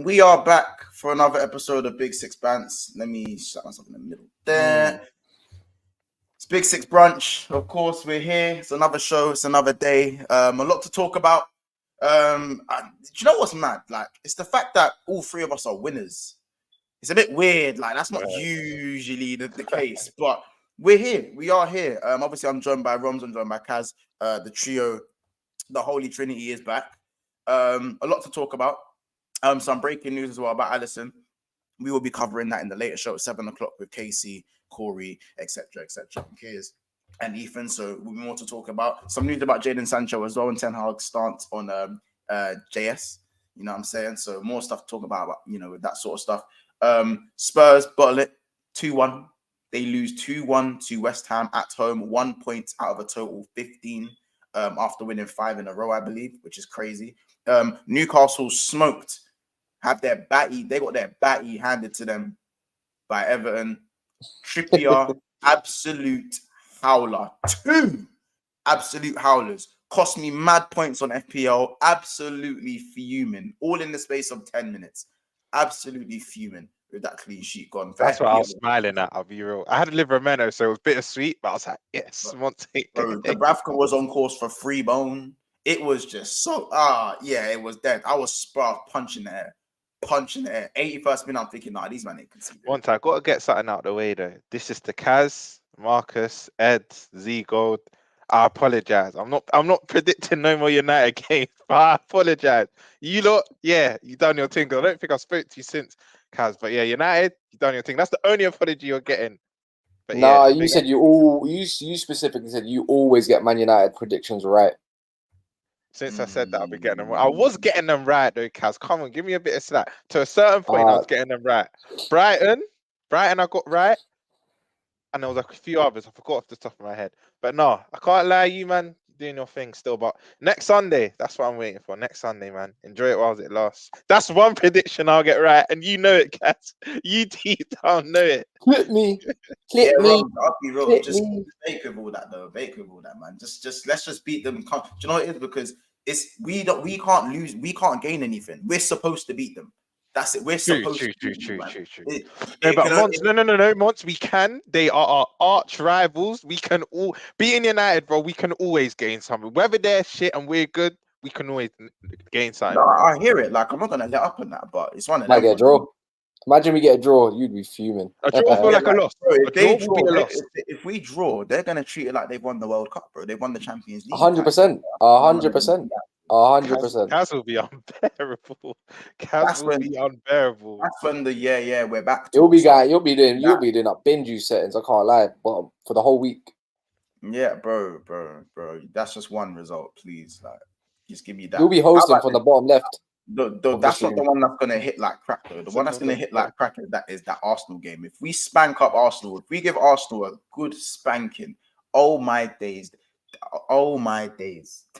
We are back for another episode of Big Six Bants. Let me shut myself in the middle there. It's Big Six Brunch. Of course, we're here. It's another show. It's another day. A lot to talk about. Do you know what's mad? Like, it's the fact that all three of us are winners. It's a bit weird. Like, that's not usually the case, but we're here. We are here. Obviously, I'm joined by ROMZ. I'm joined by KAS. The trio, the Holy Trinity is back. A lot to talk about. Some breaking news as well about Alisson. We will be covering that in the later show at 7 o'clock with Casey, Corey, etc., and Ethan. So we'll be more to talk about. Some news about Jadon Sancho as well, and Ten Hag's stance on JS. You know what I'm saying? So more stuff to talk about, you know, with that sort of stuff. Spurs bottle it 2-1. They lose 2-1 to West Ham at home. 1 point out of a total 15 after winning 5 in a row, I believe, which is crazy. Newcastle smoked. They got their batty handed to them by Everton. Trippier, absolute howler. 2 absolute howlers. Cost me mad points on FPL. Absolutely fuming. All in the space of 10 minutes. Absolutely fuming with that clean sheet gone. That's what I was smiling at, I'll be real. I had a Livermeno, so it was bittersweet, but I was like, yes, bro, Dubravka was on course for 3 bone. It was just so, it was dead. I was spark punching the air. 81st minute, I'm thinking, nah, these men ain't conceded. One time, got to get something out of the way though. This is the KAS, Marcus, Ed, Z Gold. I apologize. I'm not predicting no more United games, but I apologize. You lot, you done your thing. I don't think I spoke to you since KAS, but yeah, United, you done your thing. That's the only apology you're getting. But nah, you said you specifically said you always get Man United predictions right. Since I said that, I'll be getting them right. I was getting them right though, KAS. Come on, give me a bit of slack. To a certain point, I was getting them right. Brighton, I got right. And there was like a few others. I forgot off the top of my head. But no, I can't lie, you man, doing your thing still. But next Sunday, that's what I'm waiting for. Next Sunday, man. Enjoy it while it lasts. That's one prediction I'll get right. And you know it, KAS. You deep down know it. Clip me. I'll be real. Just bake with all that though. Bake with all that, man. Just let's just beat them. Do you know what it is? Because we can't lose. We can't gain anything. We're supposed to beat them. True. No, Monts, we can. They are our arch rivals. We can all beating United, bro. We can always gain something. Whether they're shit and we're good, we can always gain something. No, I hear it. Like, I'm not gonna let up on that, but it's one of them. Might get a draw. Imagine we get a draw, you'd be fuming. A draw feel like a loss. Bro, if we draw, they're gonna treat it like they've won the World Cup, bro. They've won the Champions League. 100%. 100%. KAS will be unbearable. KAS will be unbearable. That's when we're back. You'll be doing up binge settings. I can't lie, but for the whole week. Yeah, bro. That's just one result, please. Like, just give me that. You'll be hosting from the bottom left. That's not the one that's gonna hit like crack though. The one that's gonna hit like crack is that Arsenal game. If we spank up Arsenal, if we give Arsenal a good spanking, oh my days.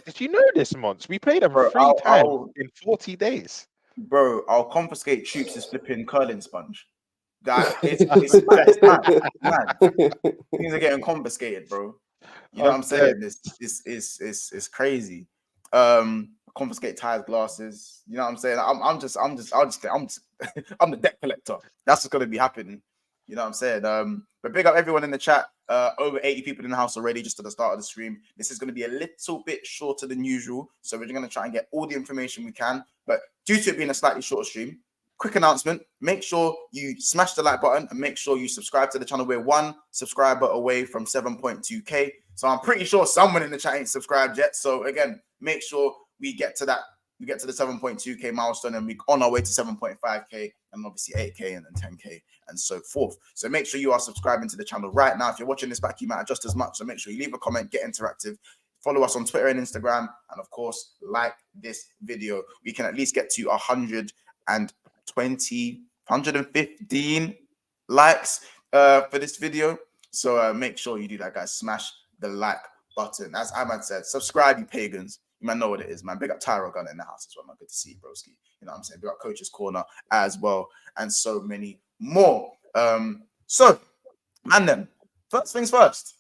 Did you know this, Monts? We played them 3 times in 40 days. Bro, I'll confiscate Troops' flipping curling sponge. That it's mad. Things are getting confiscated, bro. You know what I'm saying? It's crazy. Confiscate tires, glasses. You know what I'm saying? I'm the debt collector. That's what's gonna be happening. You know what I'm saying? But big up everyone in the chat. Over 80 people in the house already just at the start of the stream. This is going to be a little bit shorter than usual. So we're going to try and get all the information we can. But due to it being a slightly shorter stream, quick announcement. Make sure you smash the like button and make sure you subscribe to the channel. We're 1 subscriber away from 7.2K. So I'm pretty sure someone in the chat ain't subscribed yet. So again, make sure we get to that. We get to the 7.2K milestone and we're on our way to 7.5K and obviously 8K and then 10K and so forth. So make sure you are subscribing to the channel right now. If you're watching this back, you matter just as much. So make sure you leave a comment, get interactive, follow us on Twitter and Instagram, and of course, like this video. We can at least get to 115 likes for this video. So make sure you do that, guys. Smash the like button. As Ahmad said, subscribe, you pagans. You might know what it is, man. Big up Tyro Gun in the house as well, man. Good to see you, broski. You know what I'm saying? Big up Coach's Corner as well, and so many more. So, man, then, first things first.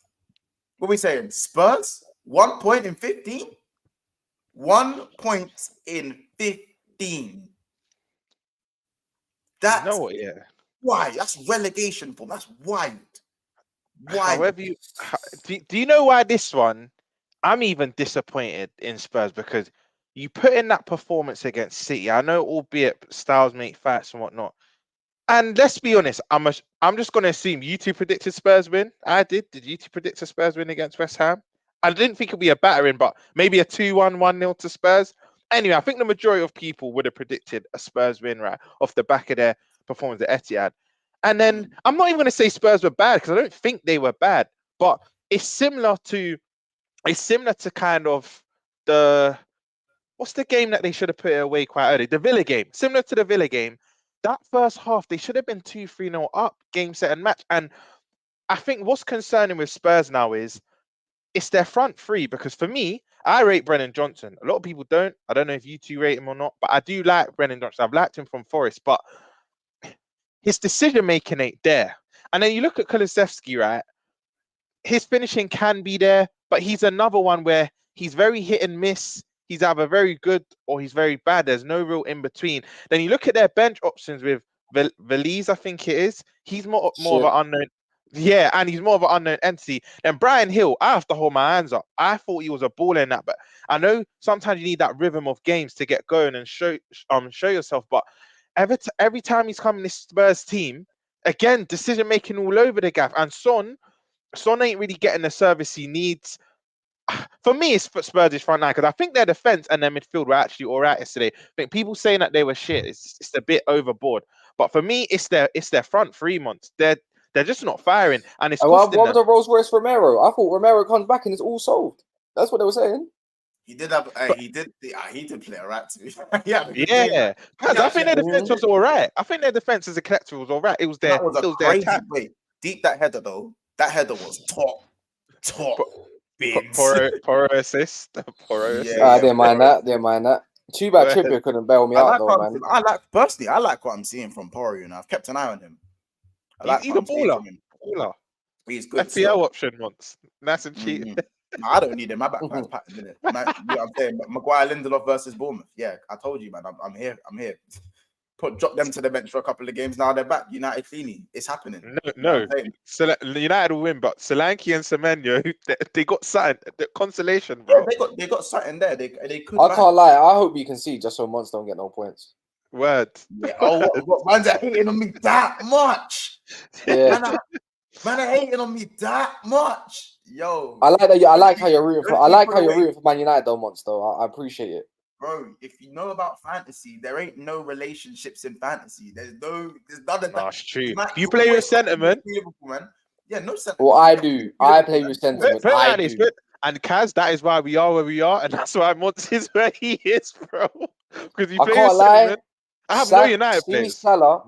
What are we saying? Spurs, 1 point in 15? 1 point in 15. That's You know what? Yeah. why. That's relegation form. That's wild. Why? However, do you know why this one? I'm even disappointed in Spurs because you put in that performance against City. I know, albeit styles make fights and whatnot. And let's be honest, I'm just going to assume you two predicted Spurs win. I did. Did you two predict a Spurs win against West Ham? I didn't think it'd be a battering, but maybe a 2-1, 1-0 to Spurs. Anyway, I think the majority of people would have predicted a Spurs win, right, off the back of their performance at Etihad. And then I'm not even going to say Spurs were bad because I don't think they were bad, but it's similar to kind of what's the game that they should have put it away quite early? The Villa game. Similar to the Villa game. That first half, they should have been 2-3-0 up, game, set, and match. And I think what's concerning with Spurs now is it's their front three, because for me, I rate Brennan Johnson. A lot of people don't. I don't know if you two rate him or not, but I do like Brennan Johnson. I've liked him from Forest, but his decision-making ain't there. And then you look at Kulusevski, right? His finishing can be there, but he's another one where he's very hit and miss. He's either very good or he's very bad. There's no real in between. Then you look at their bench options with Valise, I think it is. He's more of an unknown. Yeah, and he's more of an unknown entity. Then Brian Hill, I have to hold my hands up. I thought he was a baller in that, but I know sometimes you need that rhythm of games to get going and show yourself. But every time he's come in this Spurs team, again, decision making all over the gaff. And Son ain't really getting the service he needs. For me, it's Spurs' front line because I think their defense and their midfield were actually all right yesterday. I think people saying that they were shit, it's a bit overboard. But for me, it's their front three months. They're just not firing, and it's what about the Rolls Royce Romero? I thought Romero comes back and it's all solved. That's what they were saying. He did have. He did play alright to me. Yeah. I think their defense was all right. I think their defense as a collective was all right. It was their. That was a crazy play. Deep that header though. That header was top. Poro assist. I didn't mind that. Too bad Trippier couldn't bail me out though, man. I like what I'm seeing from Poro. You know, I've kept an eye on him. He's a baller. He's good. FPL option once. Nice and cheap. I don't need him. My backline's packed in it. You know what I'm saying? Maguire, Lindelof versus Bournemouth. Yeah, I told you, man. I'm here. Drop them to the bench for a couple of games. Now they're back. United cleanly. It's happening. No. United will win, but Solanke and Semenyo, they got something. The consolation, bro. Yeah, they got something there. They could. I can't lie. I hope you can see just so Monts don't get no points. Word. Yeah. Oh, what man's hating on me that much? Yeah. Man, are hating on me that much. Yo. I like that. I like how you're rooting for. I like how you're rooting for Man United though, Monts. Though I appreciate it. Bro, if you know about fantasy, there ain't no relationships in fantasy. There's none of that. That's true. You play with sentiment. Man. Yeah, no sentiment. Well, I do. I play with sentiment. And KAS, that is why we are where we are, and that's why Monts is where he is, bro. Because you play with sentiment. I have no United players. Salah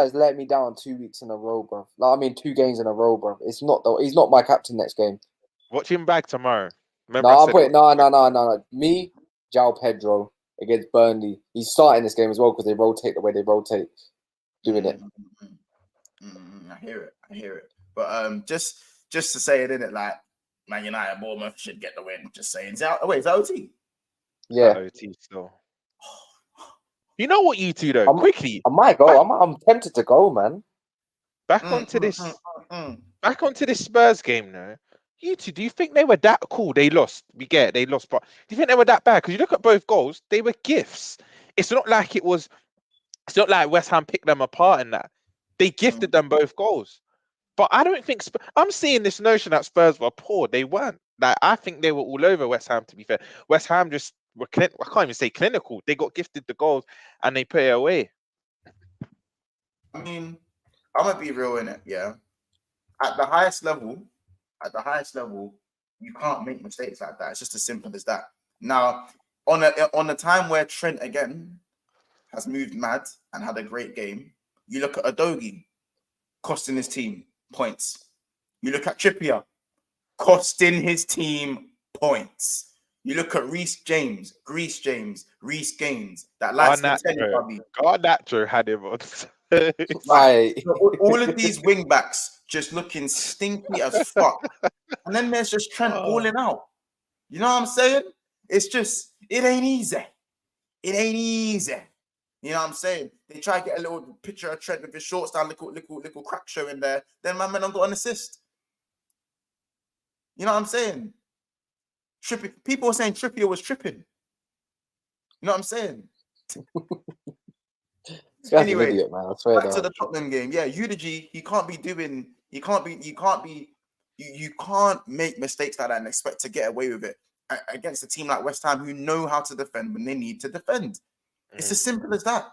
has let me down 2 weeks in a row, bro. 2 games in a row, bro. It's not though. He's not my captain next game. Watch him back tomorrow. No. Me, João Pedro against Burnley. He's starting this game as well because they rotate the way they rotate. Doing it. I hear it. But just to say it, innit, like Man United, Bournemouth should get the win. Just saying. Is that OT? Yeah. OT still. You know what you two though? Quickly. I might go. I'm tempted to go, man. Back onto this Spurs game now. You two, do you think they were that cool? They lost. We get it, they lost, but do you think they were that bad? Because you look at both goals, they were gifts. It's not like West Ham picked them apart in that. They gifted them both goals. But I don't think I'm seeing this notion that Spurs were poor. They weren't. Like, I think they were all over West Ham, to be fair. West Ham just were I can't even say clinical. They got gifted the goals and they put it away. I mean, I'm gonna be real in it, yeah. At the highest level, you can't make mistakes like that. It's just as simple as that. Now, on a time where Trent again has moved mad and had a great game, you look at Udogie costing his team points. You look at Trippier costing his team points. You look at Reece Gaines, that last Garnacho had him on. All of these wing backs just looking stinky as fuck. And then there's just Trent balling out. You know what I'm saying? It's just, it ain't easy. You know what I'm saying? They try to get a little picture of Trent with his shorts down, little crack show in there. Then my man got an assist. You know what I'm saying? People were saying Trippier was tripping. You know what I'm saying? Anyway, an idiot, man. I swear back to the Tottenham game. Yeah, Udogie, you can't make mistakes like that and expect to get away with it against a team like West Ham who know how to defend when they need to defend. It's as simple as that.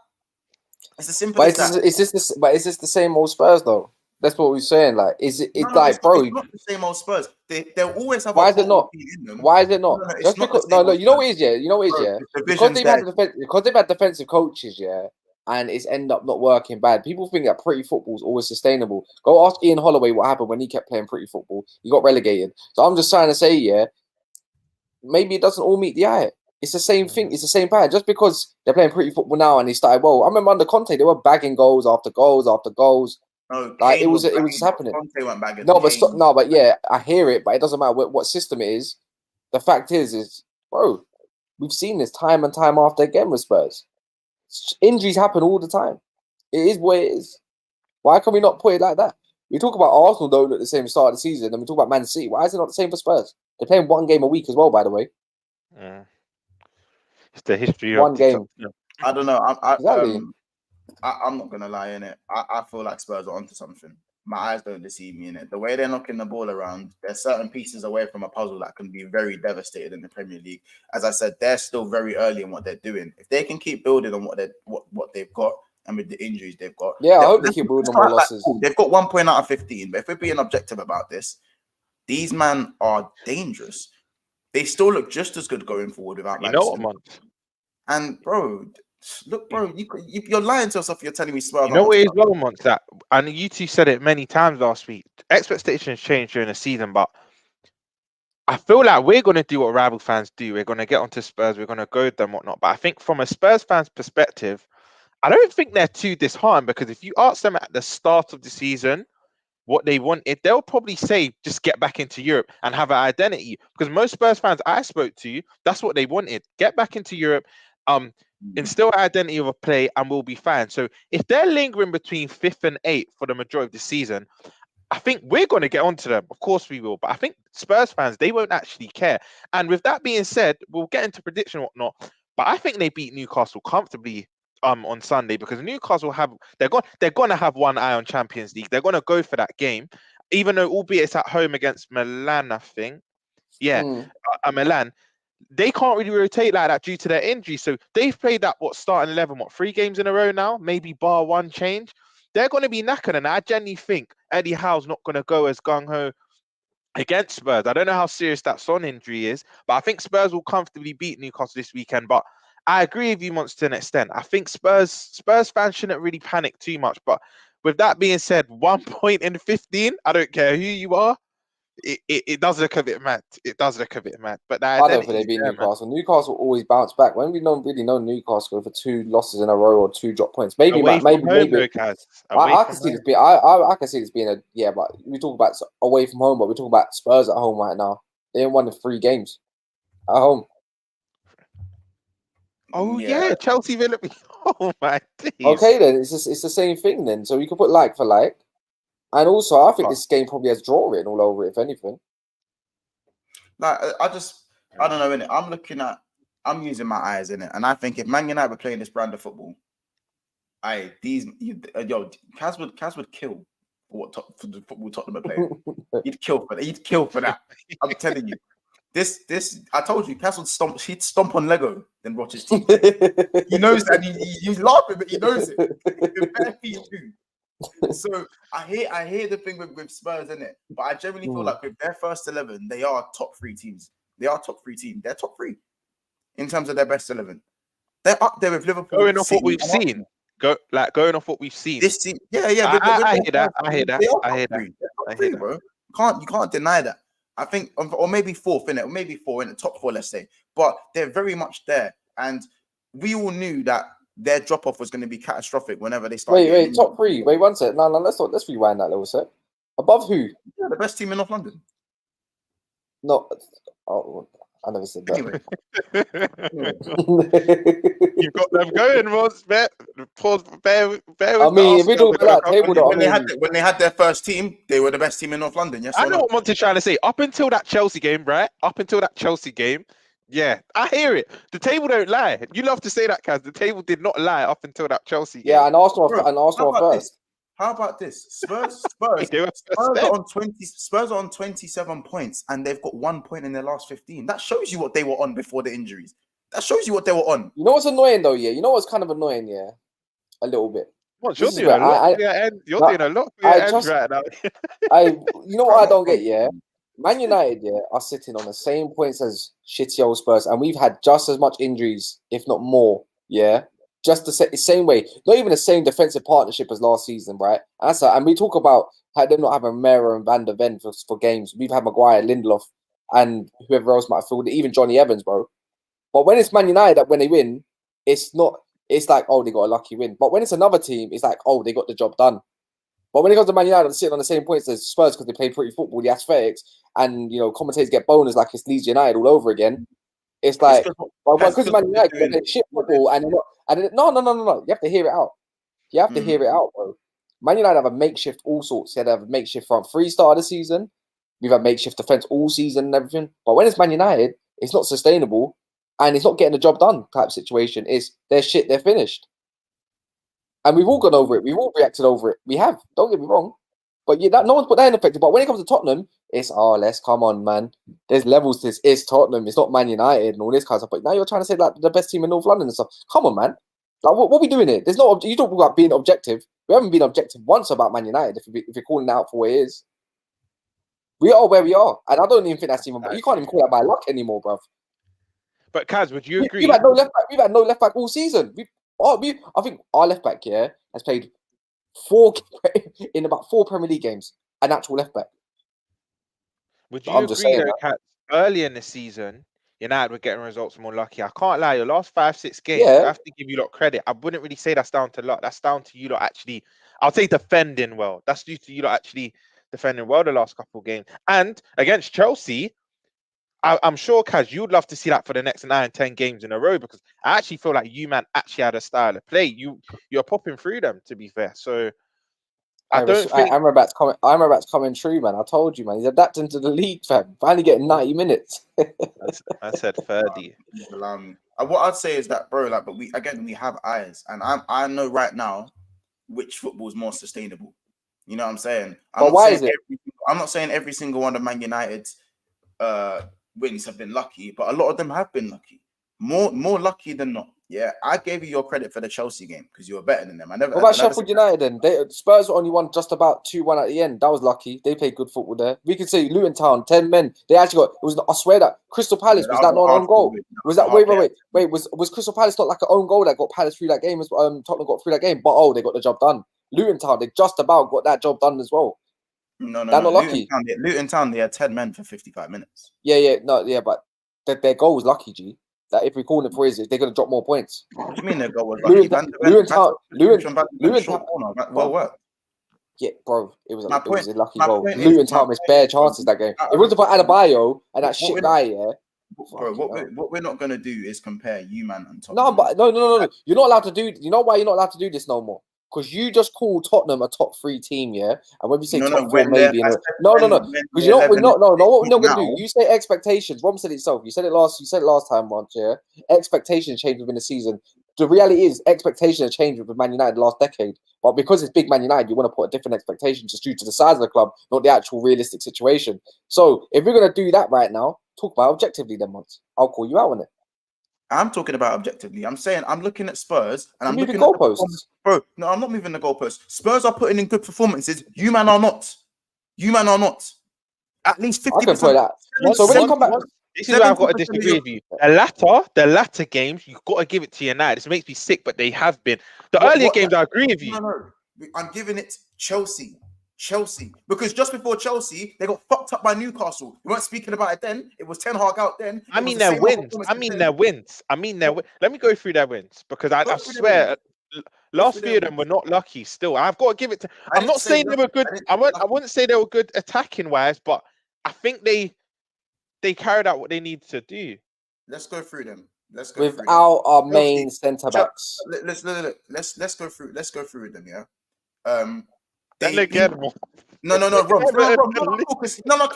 It's as simple as that. Is this the same old Spurs though? That's what we're saying. Like, is it? It's No, like, bro. It's not the same old Spurs. They'll always have. Why is it not? In them. Why is it not? No, Just because. No. You know what it is, yeah. You know what it is, yeah. Because they've had defensive coaches, yeah, and it's ended up not working bad. People think that pretty football is always sustainable. Go ask Ian Holloway what happened when he kept playing pretty football. He got relegated. So I'm just trying to say, yeah, maybe it doesn't all meet the eye. It's the same thing. It's the same pattern. Just because they're playing pretty football now and they started well. I remember under Conte, they were bagging goals after goals after goals. No, like it was just happening. Conte went bagging. But yeah, I hear it, but it doesn't matter what system it is. The fact is, bro, we've seen this time and time after again with Spurs. Injuries happen all the time. It is what it is. Why can we not put it like that? We talk about Arsenal don't at the same start of the season, and we talk about Man City. Why is it not the same for Spurs? They're playing one game a week as well, by the way. It's the history of one game. I don't know. Exactly. I'm not gonna lie in it. I feel like Spurs are onto something. My eyes don't deceive me in it. The way they're knocking the ball around, there's certain pieces away from a puzzle that can be very devastated in the Premier League. As I said, they're still very early in what they're doing. If they can keep building on what they've got and with the injuries they've got, I hope they keep building on more losses. They've got 1 point out of 15. But if we're being objective about this, these men are dangerous. They still look just as good going forward without. You know what, Monts? And bro. Look, bro, you're lying to yourself. You're telling me Spurs. You know what it is, well, Monts, that, and you two said it many times last week. Expectations change during the season, but I feel like we're going to do what rival fans do. We're going to get onto Spurs. We're going to go with them, whatnot. But I think from a Spurs fan's perspective, I don't think they're too disheartened, because if you ask them at the start of the season what they wanted, they'll probably say just get back into Europe and have an identity. Because most Spurs fans I spoke to, that's what they wanted: get back into Europe. Instill identity of a play, and we'll be fine. So if they're lingering between 5th and 8th for the majority of the season, I think we're going to get onto them. Of course we will. But I think Spurs fans, they won't actually care. And with that being said, we'll get into prediction and whatnot. But I think they beat Newcastle comfortably on Sunday, because Newcastle they're going to have one eye on Champions League. They're going to go for that game, even though albeit it's at home against Milan, I think. Yeah, Milan. They can't really rotate like that due to their injury. So they've played that starting 11, 3 games in a row now, maybe bar one change. They're going to be knackered, and I genuinely think Eddie Howe's not going to go as gung-ho against Spurs. I don't know how serious that Son injury is, but I think Spurs will comfortably beat Newcastle this weekend. But I agree with you, Monts, to an extent. I think Spurs fans shouldn't really panic too much. But with that being said, 1 point in 15, I don't care who you are. It does look a bit mad. It does look a bit mad. But I don't think they beat Newcastle. Man. Newcastle always bounce back. When we don't really know Newcastle for 2 losses in a row or 2 drop points, maybe. I can see this being. I can see this being a but we talk about away from home, but we talk about Spurs at home right now. They ain't won the 3 games at home. Oh yeah, Chelsea Villa. Oh my days. Okay then, it's the same thing then. So you can put like for like. And also, I think this game probably has draw written all over it, if anything. Like, I don't know, innit? I'm using my eyes in it, and I think if Man United were playing this brand of football, Kaz would kill for the football Tottenham are playing. He'd kill for that. He'd kill for that. I'm telling you. This I told you, Kaz would stomp. He'd stomp on Lego, then watch his team. He knows that. He's laughing, but he knows it. So I hear the thing with Spurs, in it, but I generally feel like with their first 11, they are top 3 teams. They are top 3 teams. They're top 3 in terms of their best 11. They're up there with Liverpool. Going off what we've seen. Going off what we've seen. This team, yeah. I hear that. I hear that, bro. You can't deny that. I think, or maybe 4th in it, or maybe 4 in the top 4, let's say. But they're very much there, and we all knew that their drop off was going to be catastrophic whenever they started. Wait, top 3. Wait, one sec. No, let's rewind that little set. Above who? Yeah, the best team in North London. No, I never said that. Anyway, You've got them going, Ross. Pause. Bear with I mean, if we talk about that table, when they had their first team, they were the best team in North London. Yes, I or know no? what Monty's trying to say. Up until that Chelsea game, right? Up until that Chelsea game, yeah, I hear it. The table don't lie. You love to say that, Kaz. The table did not lie up until that Chelsea game. Yeah, and Arsenal Bro, first. How about this? Spurs They were are on 20. Spurs are on 27 points, and they've got 1 point in their last 15. That shows you what they were on before the injuries. That shows you what they were on. You know what's annoying though? Yeah, you know what's kind of annoying? Yeah, a little bit. What, you're doing a lot for your end. You're doing a lot for your end right now. You know what I don't get? Yeah, Man United, yeah, are sitting on the same points as shitty old Spurs, and we've had just as much injuries, if not more. Yeah, just the same way. Not even the same defensive partnership as last season, right? And we talk about how them not having Mera and Van der Ven for games. We've had Maguire, Lindelof, and whoever else might have filled it, even Johnny Evans, bro. But when it's Man United, that when they win, it's not. It's like, oh, they got a lucky win. But when it's another team, it's like, oh, they got the job done. But when it comes to Man United, sitting on the same points as Spurs because they play pretty football, the aesthetics, and commentators get bonus like it's Leeds United all over again. It's like, because Man United they play shit football and no. You have to hear it out. You have to hear it out, bro. Man United have a makeshift all sorts. They have a makeshift front three start of the season. We've had makeshift defense all season and everything. But when it's Man United, it's not sustainable. And it's not getting the job done type situation. It's their shit, they're finished. And we've all gone over it. We've all reacted over it. We have. Don't get me wrong. But yeah, no one's put that in effect. But when it comes to Tottenham, it's, let's come on, man. There's levels to this. It's Tottenham. It's not Man United and all this kind of stuff. But now you're trying to say like the best team in North London and stuff. Come on, man. Like, what are we doing here? There's no. You talk about being objective. We haven't been objective once about Man United. If you're calling it out for what it is, we are where we are, and I don't even think that's even. You can't even call that by luck anymore, bruv. But Kaz, would you agree? We've had no left back. We've had no left back all season. I think our left back here has played in about 4 Premier League games. An actual left back. Would you agree though, Kaz? Early in the season, United were getting results more lucky. I can't lie. Your last 5-6 games, I have to give you lot credit. I wouldn't really say that's down to luck. That's down to you lot actually. I'll say defending well. That's due to you lot actually defending well the last couple of games. And against Chelsea, I'm sure, Kaz, you'd love to see that for the next 9-10 games in a row, because I actually feel like you, man, actually had a style of play. You're popping through them, to be fair. So I don't think Amrabat's coming true, man. I told you, man. He's adapting to the league, fam. Finally getting 90 minutes. I said 30. What I'd say is that, bro, but we have eyes, and I know right now which football is more sustainable. You know what I'm saying? I'm not saying every single one of Man United's wins have been lucky, but a lot of them have been lucky. More lucky than not. Yeah, I gave you your credit for the Chelsea game because you were better than them. What about Sheffield United then? Spurs only won just about 2-1 at the end. That was lucky. They played good football there. We could say Luton Town, 10 men. They actually got. I swear that Crystal Palace was that not an own goal? Was that wait? Was Crystal Palace not like an own goal that got Palace through that game? Tottenham got through that game, but they got the job done. Luton Town, they just about got that job done as well. No. They're not lucky. Luton Town, they had 10 men for 55 minutes. But their goal was lucky, G. That if we call it for they're going to drop more points. What do you mean their goal was lucky? Luton Town, well worked. Yeah, bro, it was a lucky goal. Luton Town missed bare chances that game. It wasn't for Adebayo and that shit guy, yeah. Bro, what we're not going to do is compare you, man, and Tottenham. No. You're not allowed to do. You know why you're not allowed to do this no more? Because you just call Tottenham a top 3 team, yeah? And when we say top 4, maybe... Because you know what we're not going to do? You say expectations. Rom said it himself. You said it last time once, yeah? Expectations change within the season. The reality is, expectations have changed with Man United the last decade. But because it's big Man United, you want to put a different expectation just due to the size of the club, not the actual realistic situation. So, if we're going to do that right now, talk about objectively then once. I'll call you out on it. I'm talking about objectively. I'm saying I'm looking at Spurs and I'm looking at goalposts. Bro, no, I'm not moving the goalposts. Spurs are putting in good performances. You man are not. At least 50%. I can play that. So when you come back, this is where I've got to disagree with you. The latter games, you've got to give it to United. This makes me sick, but they have been. The earlier games, I agree with you. No. I'm giving it Chelsea. Because just before Chelsea, they got fucked up by Newcastle. We weren't speaking about it then. It was Ten Hag out then. I mean their wins. Let me go through their wins, because I swear last few of them were not lucky still. I've got to give it to... I'm not saying they were good. I wouldn't say they were good attacking wise, but I think they they carried out what they needed to do. Let's go through them. Without our main centre backs. Let's go through. Let's go through them. Yeah. Then again, no, because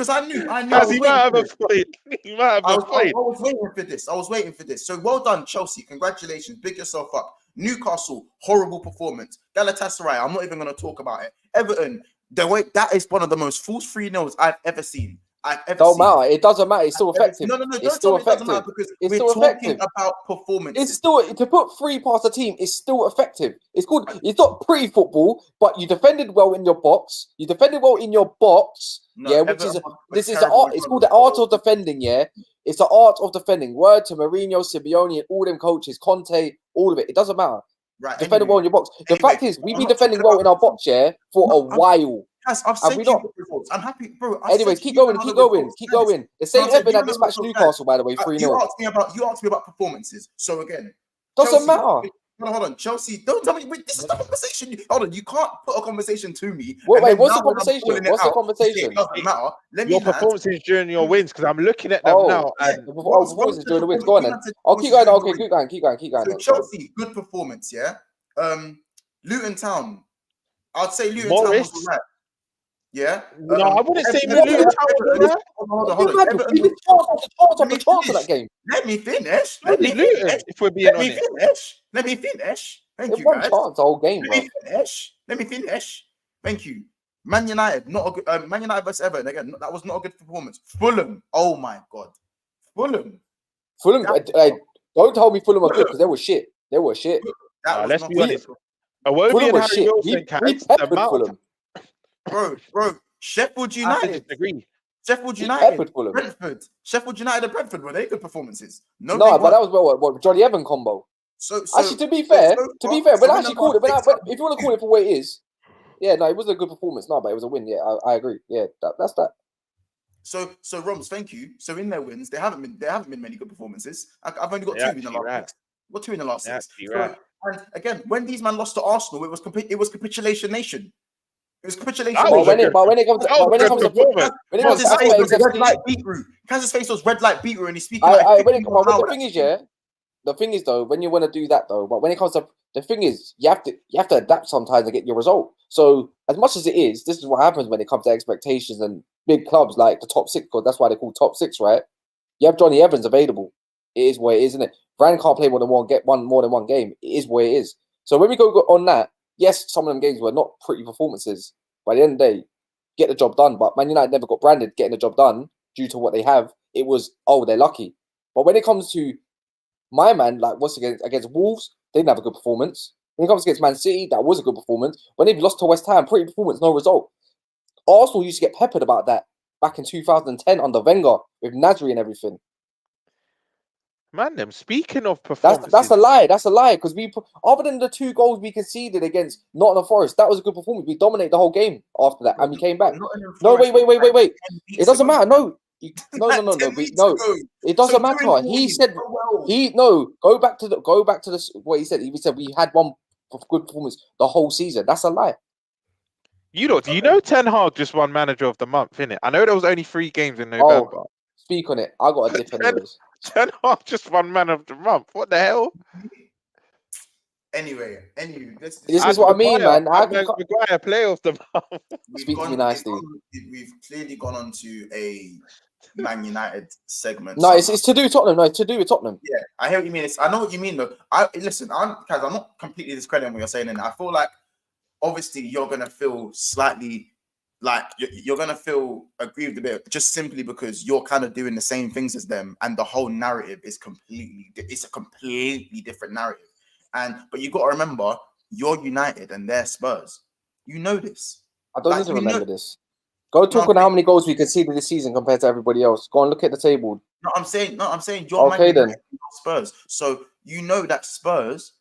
I knew. He might have a point. He might have a point. I was waiting for this. So well done, Chelsea. Congratulations. Big yourself up. Newcastle, horrible performance. Galatasaray, I'm not even going to talk about it. Everton, that is one of the most false 3-0s I've ever seen. Don't matter. It doesn't matter. It's still effective. No. It's still effective. Because it's we're still talking effective. about performances. It's still to put 3 past the team. It's still effective. It's good. It's not pretty football, but you defended well in your box. Which is this is the art. It's called the art of defending. Yeah, it's the art of defending. Word to Mourinho, Simeone, and all them coaches, Conte, all of it. It doesn't matter. Right. Defending well in your box. The fact is, we've been defending well in our box, for a while. I've sent you the results. I'm happy, bro. Anyways, keep going. The same Everton that dispatched Newcastle, by the way, 3-0. You asked me about performances. So again, doesn't matter. Hold on, Chelsea. Don't tell me. Wait, this is the conversation. Hold on, you can't put a conversation to me. Wait, what's the conversation? It doesn't matter. Your performances during your wins, because I'm looking at them now. And performances during the wins. Go on then. I'll keep going. Okay, keep going. So Chelsea, good performance, yeah. Luton Town, I'd say Luton Town was all right. Yeah. No, I wouldn't say Luton Town was all right. Hold on. That game. Let me finish. Let me finish. Thank you, one guys. chance the whole game, bro. Let me finish. Thank you. Man United, not a good. Man United versus Everton again. That was not a good performance. Fulham. Oh my god. Fulham. Don't tell me Fulham are good because they were shit. Let's be honest. Fulham was shit. We peppered Fulham. Bro. Sheffield United. Sheffield United, Brentford. Sheffield United and Brentford, were they good performances? No, but that was what Johnny Evan combo. So actually, to be fair, when I actually called it, if you want to call it for what it is, yeah, no, it was a good performance. No, but it was a win. Yeah, I agree. Yeah, that's that. So Roms, thank you. So in their wins, there haven't been many good performances. I've only got 2 in the last 6. Got 2 in the last 6. And again, when these men lost to Arsenal, it was capitulation nation. It was capitulation. But when it comes to Kansas face was red light beetroot, and he's speaking. The thing is though, when you want to do that though, but when it comes to the thing is, you have to adapt sometimes to get your result. So as much as it is, this is what happens when it comes to expectations and big clubs like the top 6, because that's why they call top 6, right? You have Johnny Evans available. It is what it is, isn't it? Brand can't play more than one game. It is what it is. So when we go on that, yes, some of them games were not pretty performances. By the end of the day, get the job done. But Man United never got branded getting the job done due to what they have. It was, they're lucky. But when it comes to my man, like what's against Wolves, they didn't have a good performance. When it comes against Man City, that was a good performance. When they've lost to West Ham, pretty performance, no result. Arsenal used to get peppered about that back in 2010 under Wenger with Nasri and everything. Man, speaking of performance, that's a lie. Because other than the 2 goals we conceded against Nottingham Forest, that was a good performance. We dominated the whole game after that, and we came back. No, wait. It doesn't matter. No. It doesn't matter. He said Go back to what he said. He said we had one good performance the whole season. That's a lie. Do you know Ten Hag just won Manager of the Month, innit? I know there was only 3 games in November. Speak on it. I got a dip anyways. Ten Hag just won Man of the Month. What the hell? Anyway, this is what I mean, man. Maguire Player of the Month. Speak to me nicely. We've clearly gone on to a Man United segment. No, it's to do with Tottenham. No, to do with Tottenham. Yeah, I hear what you mean. I know what you mean, though. I'm not completely discrediting what you're saying, and I feel like obviously you're gonna feel slightly like you're gonna feel aggrieved a bit, just simply because you're kind of doing the same things as them, and the whole narrative is a completely different narrative. But you got to remember, you're United and they're Spurs. You know this. I don't need to remember this. Go talk on how many goals we conceded this season compared to everybody else. Go and look at the table. I'm saying you're okay then. Spurs. So you know that Spurs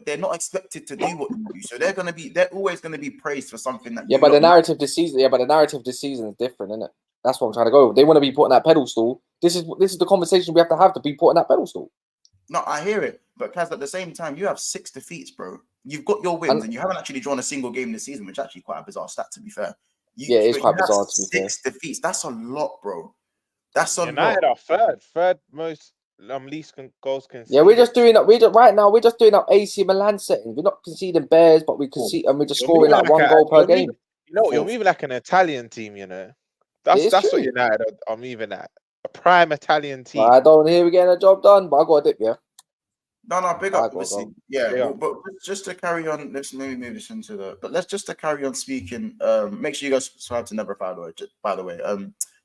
they're not expected to do what you do. So they're always gonna be praised for something that. Yeah, but the narrative this season is different, isn't it? That's what I'm trying to go. They want to be put on that pedestal. This is the conversation we have to be put on that pedestal. No, I hear it, but Kaz, at the same time, you have 6 defeats, bro. You've got your wins, and you haven't actually drawn a single game this season, which is actually quite a bizarre stat, to be fair. It's quite bizarre, to be fair. 6 defeats. That's a lot, bro. That's on United are third most least goals conceded. Yeah, we're just doing up. Right now, we're just doing up AC Milan settings. We're not conceding bears, but we concede, and we're just scoring like 1 goal per game. You're moving like an Italian team. That's what United are moving at. A prime Italian team. I don't hear we're getting a job done, but I got a dip, yeah. No, big up, obviously. Yeah, but just to carry on, let's maybe move this into but let's just to carry on speaking. Make sure you guys subscribe to Never, by the way.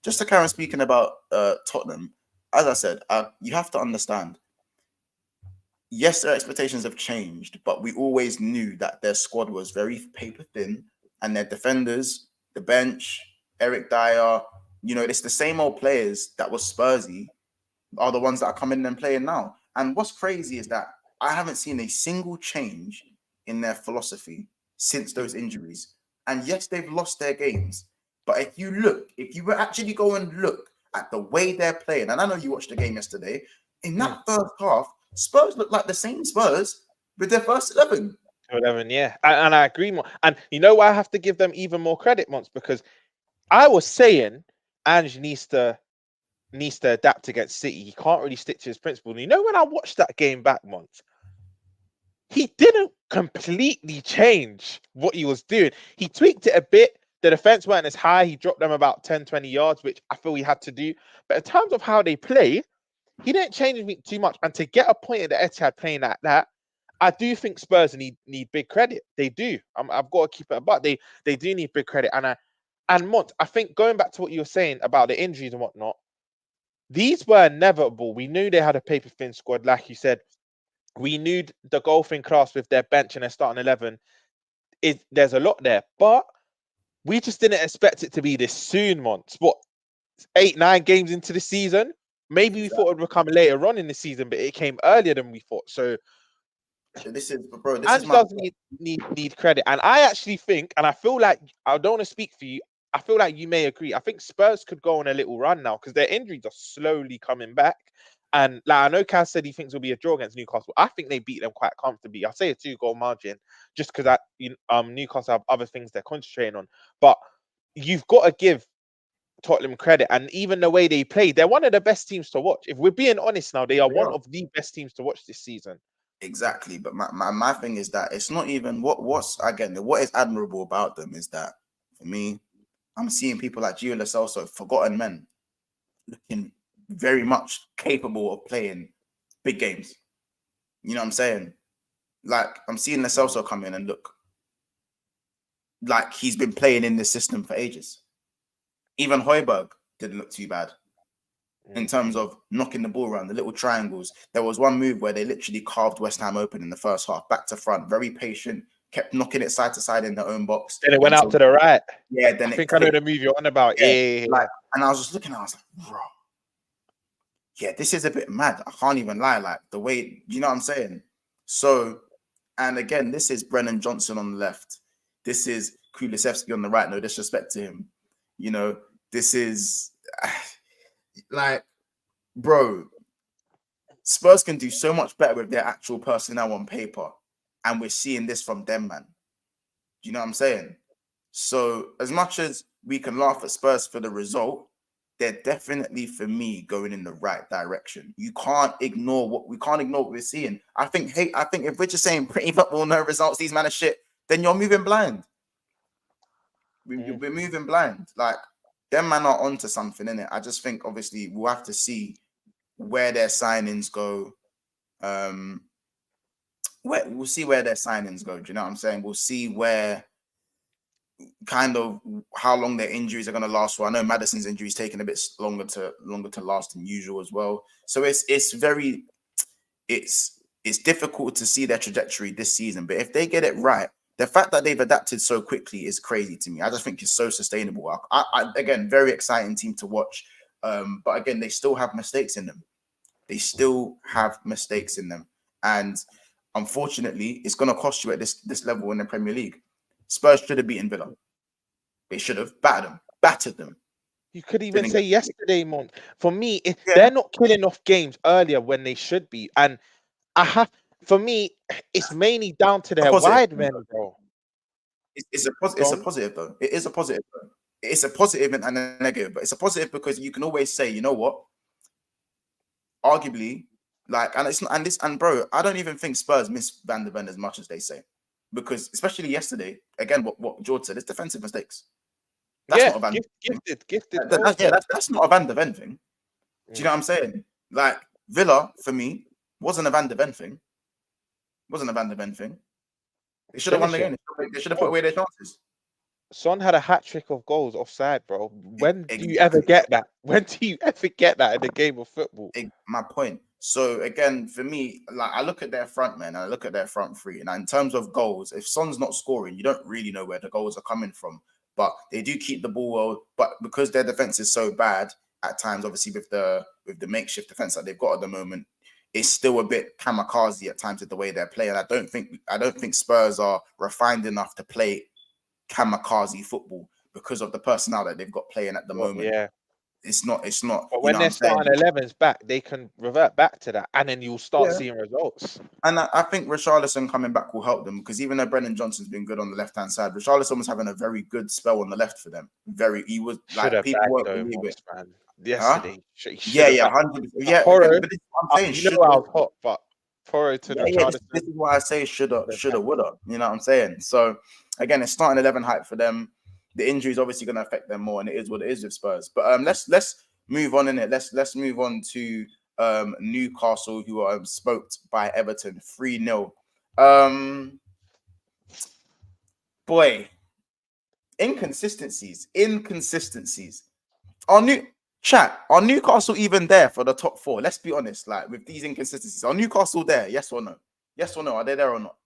Just to carry on speaking about Tottenham, as I said, you have to understand. Yes, their expectations have changed, but we always knew that their squad was very paper thin, and their defenders, the bench, Eric Dyer, it's the same old players that was Spursy are the ones that are coming in and playing now. And what's crazy is that I haven't seen a single change in their philosophy since those injuries. And yes, they've lost their games. But if you were actually go and look at the way they're playing, and I know you watched the game yesterday, in that first half, Spurs looked like the same Spurs with their first 11. 11, yeah. And I agree more. And you know why I have to give them even more credit, Monts? Because I was saying Ange needs to adapt against City. He can't really stick to his principle. And when I watched that game back, Monts, he didn't completely change what he was doing. He tweaked it a bit. The defense weren't as high. He dropped them about 10, 20 yards, which I feel he had to do. But in terms of how they play, he didn't change anything too much. And to get a point at the Etihad playing like that, I do think Spurs need big credit. They do. I've got to keep it about. They do need big credit. And Mont, I think going back to what you were saying about the injuries and whatnot, these were inevitable. We knew they had a paper thin squad, like you said. We knew the golfing class with their bench and their starting 11. There's a lot there, but we just didn't expect it to be this soon, Mont. What, 8-9 games into the season? Maybe we thought it would come later on in the season, but it came earlier than we thought. So this does need credit. And I actually think, and I feel like, I don't want to speak for you, I feel like you may agree. I think Spurs could go on a little run now because their injuries are slowly coming back. And I know KAS said he thinks it'll be a draw against Newcastle. I think they beat them quite comfortably. I'll say a 2-goal margin just because Newcastle have other things they're concentrating on. But you've got to give Tottenham credit. And even the way they play, they're one of the best teams to watch. If we're being honest now, they are one of the best teams to watch this season. Exactly. But my thing is that it's not even what is admirable about them is that, for me, I'm seeing people like Gio Lo Celso, forgotten men, looking very much capable of playing big games. You know what I'm saying? Like, I'm seeing Lo Celso come in and look like he's been playing in this system for ages. Even Højbjerg didn't look too bad in terms of knocking the ball around, the little triangles. There was one move where they literally carved West Ham open in the first half, back to front, very patient, kept knocking it side to side in their own box. Then it went out to the right. Yeah, then I think I know the move you're on about. Yeah. Like, and I was just looking, I was like, bro, yeah, this is a bit mad. I can't even lie. Like, the way, you know what I'm saying? So, and again, this is Brennan Johnson on the left. This is Kulusevski on the right. No disrespect to him. This is like, bro, Spurs can do so much better with their actual personnel on paper. And we're seeing this from them, man. Do you know what I'm saying? So as much as we can laugh at Spurs for the result, they're definitely, for me, going in the right direction. We can't ignore what we're seeing. I think if we're just saying pretty football, no results, these man are shit, then you're moving blind. We're moving blind. Like, them man are onto something, innit? I just think, obviously, we'll have to see where their signings go. We'll see where their signings go. Do you know what I'm saying? We'll see where kind of how long their injuries are going to last for. I know Maddison's injury is taking a bit longer to last than usual as well. So it's difficult to see their trajectory this season. But if they get it right, the fact that they've adapted so quickly is crazy to me. I just think it's so sustainable. I again, very exciting team to watch. But again, they still have mistakes in them. And unfortunately, it's going to cost you at this level in the Premier League. Spurs should have beaten Villa. They should have battered them. You could even say yesterday, Mont. For me, they're not killing off games earlier when they should be. And for me, it's mainly down to their wide men, bro. It's a positive, though. It is a positive, though. it's a positive and a negative, but it's a positive because you can always say, you know what, arguably, like, and it's not, and bro, I don't even think Spurs miss Van der Ven as much as they say, because especially yesterday, again, what George said, it's defensive mistakes. That's not a Van der Ven gifted. That's not a Van der Ven thing. Do you know what I'm saying? Like, Villa, for me, wasn't a Van der Ven thing. Wasn't a Van der Ven thing. They should have won the game. They should have put away their chances. Son had a hat trick of goals offside, bro. When do you ever get that? When do you ever get that in a game of football? My point. So again, for me, like, I look at their front men, and I look at their front three, and in terms of goals, if Son's not scoring, you don't really know where the goals are coming from. But they do keep the ball well. But because their defense is so bad at times, obviously with the makeshift defense that they've got at the moment, it's still a bit kamikaze at times with the way they're playing. I don't think Spurs are refined enough to play kamikaze football because of the personnel that they've got playing at the moment. Yeah, it's not. But when they're starting 11s back, they can revert back to that, and then you'll start seeing results. And I think Richarlison coming back will help them, because even though Brennan Johnson's been good on the left hand side, Richarlison was having a very good spell on the left for them. He was like, people won't believe it. Man. Yesterday, yeah, 100%. Yeah, Porro, but this is what I'm saying. You know I was hot, but Porro to Richarlison. This is why I say shoulda, woulda. You know what I'm saying? So again, it's starting 11 hype for them. The injury is obviously going to affect them more, and it is what it is with Spurs. But let's move on in it. Let's move on to Newcastle, who are smoked by Everton 3-0. Boy, inconsistencies. Are Newcastle even there for the top four? Let's be honest. Like, with these inconsistencies, are Newcastle there? Yes or no? Yes or no? Are they there or not?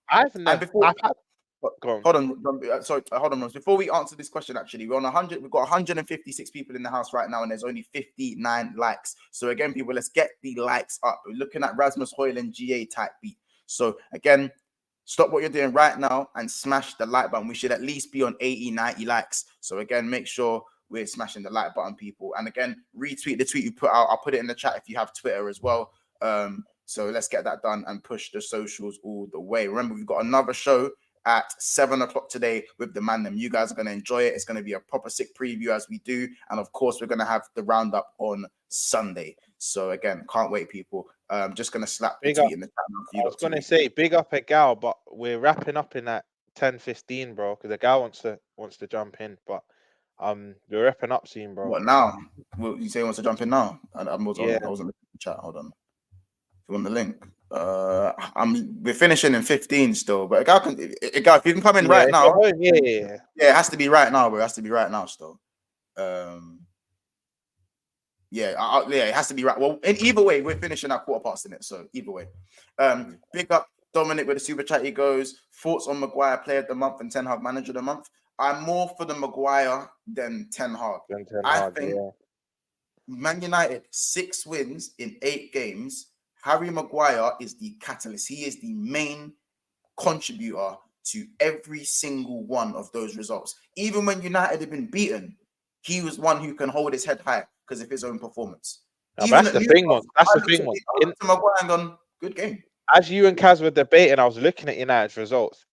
Hold on. Before we answer this question, actually, we're on 100. We've got 156 people in the house right now, and there's only 59 likes. So again, people, let's get the likes up. We're looking at Rasmus Højlund GA type beat. So again, stop what you're doing right now and smash the like button. We should at least be on 80, 90 likes. So again, make sure we're smashing the like button, people. And again, retweet the tweet you put out. I'll put it in the chat if you have Twitter as well. So let's get that done and push the socials all the way. Remember, we've got another show at 7 o'clock today with the man them. You guys are going to enjoy it. It's going to be a proper sick preview as we do. And of course, we're going to have the roundup on Sunday. So again, can't wait, people. Just going to slap the tweet in the chat. I was going to say, big up at Gal, but we're wrapping up in at 10:15, bro, because the Gal wants to jump in. But we're wrapping up soon, bro. What now? Well, you say he wants to jump in now? I wasn't looking at the chat. Hold on. You want the link? We're finishing in 15 still, but a guy, if you can come in right now, it has to be right now, bro. It has to be right now still. It has to be right. Well, in either way, we're finishing at 15:15 in it. So either way, big up Dominic with the super chat. He goes, thoughts on Maguire player of the month and Ten Hag manager of the month. I'm more for the Maguire than Ten Hag. I think Man United 6 wins in 8 games. Harry Maguire is the catalyst. He is the main contributor to every single one of those results. Even when United have been beaten, he was one who can hold his head high because of his own performance. That's the thing, one. That's the thing, one. Maguire and gone, good game. As you and Kaz were debating, I was looking at United's results.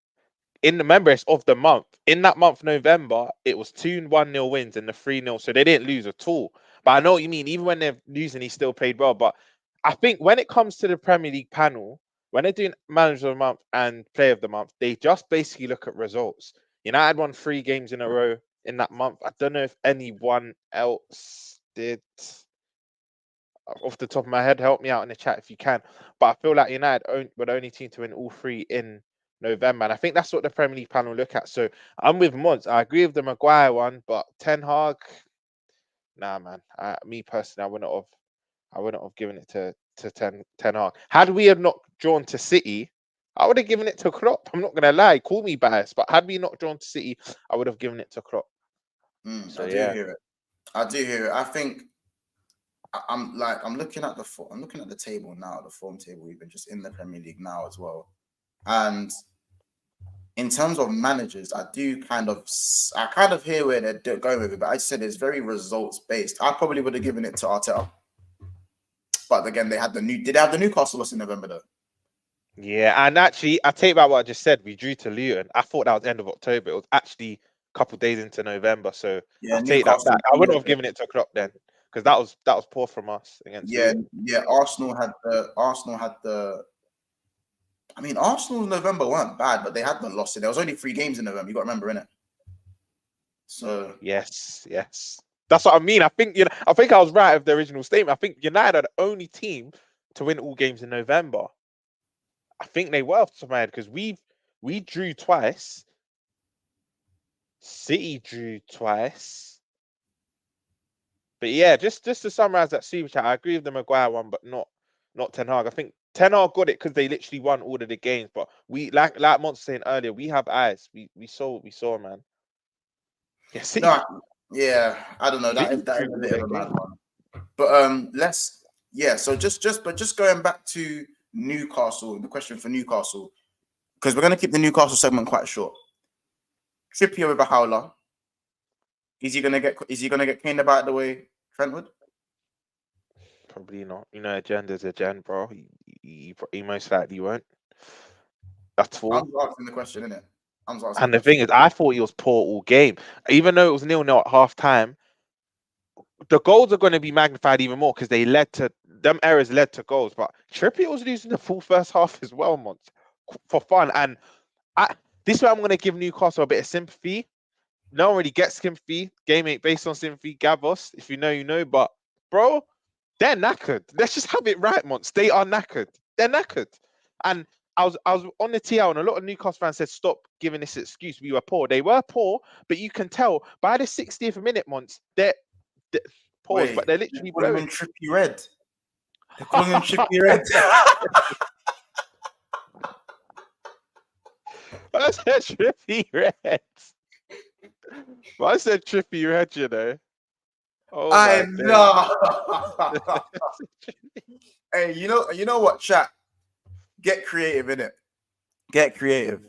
In the members of the month, in that month, November, it was 2 1-0 wins and the 3-0. So they didn't lose at all. But I know what you mean. Even when they're losing, he still played well. But I think when it comes to the Premier League panel, when they're doing manager of the month and player of the month, they just basically look at results. United won 3 games in a row in that month. I don't know if anyone else did. Off the top of my head, help me out in the chat if you can. But I feel like United were the only team to win all 3 in November. And I think that's what the Premier League panel look at. So I'm with MONTS. I agree with the Maguire one, but Ten Hag, nah, man. Me personally, I wouldn't have given it to Ten Hag. Had we have not drawn to City, I would have given it to Klopp. I'm not going to lie. Call me biased, but had we not drawn to City, I would have given it to Klopp. I do hear it. I think I'm looking at the table now, the form table, even just in the Premier League now as well. And in terms of managers, I kind of hear where they're going with it, but I said it's very results based. I probably would have given it to Arteta. But again, did they have the Newcastle loss in November though? Yeah, and actually, I take back what I just said. We drew to Luton. I thought that was the end of October. It was actually couple of days into November. So Yeah, I'll take that Newcastle. back. I wouldn't have given it to Klopp then, because that was poor from us against. Yeah, Arsenal had the. I mean, Arsenal's November weren't bad, but they had the loss. There was only 3 games in November. You got to remember, innit? So yes, that's what I mean. I think I was right with the original statement. I think United are the only team to win all games in November. I think they were mad because we drew twice. City drew twice. But yeah, just to summarize that super chat, I agree with the Maguire one, but not Ten Hag. I think Ten Hag got it because they literally won all of the games. But we like Monts saying earlier, we have eyes. We saw, man. Yeah, City. no, yeah, I don't know. That is a bit of a mad one. But so just going back to Newcastle, the question for Newcastle, because we're gonna keep the Newcastle segment quite short. Trippier with a howler. Is he gonna get caned about the way Trentwood? Probably not. Agenda's agenda, bro. He most likely won't. That's all. I'm asking the question, innit? And the thing is, I thought he was poor all game. Even though it was 0-0 at half time, the goals are going to be magnified even more because them errors led to goals. But Trippier was losing the full first half as well, Monts, for fun. And this is why I'm going to give Newcastle a bit of sympathy. No one really gets sympathy. Game ain't based on sympathy. Gavos, if you know, you know. But bro, they're knackered. Let's just have it right, Monts. They are knackered. They're knackered. And I was on the TL and a lot of Newcastle fans said, stop giving this excuse. We were poor. They were poor, but you can tell by the 60th minute, Monts, they're pause, but they're literally calling him Trippy Red. They're calling him Trippy Red. I said Trippy Red. I said Trippy Red, you know. Oh, I know. Hey, you know what, chat? Get creative, innit? Get creative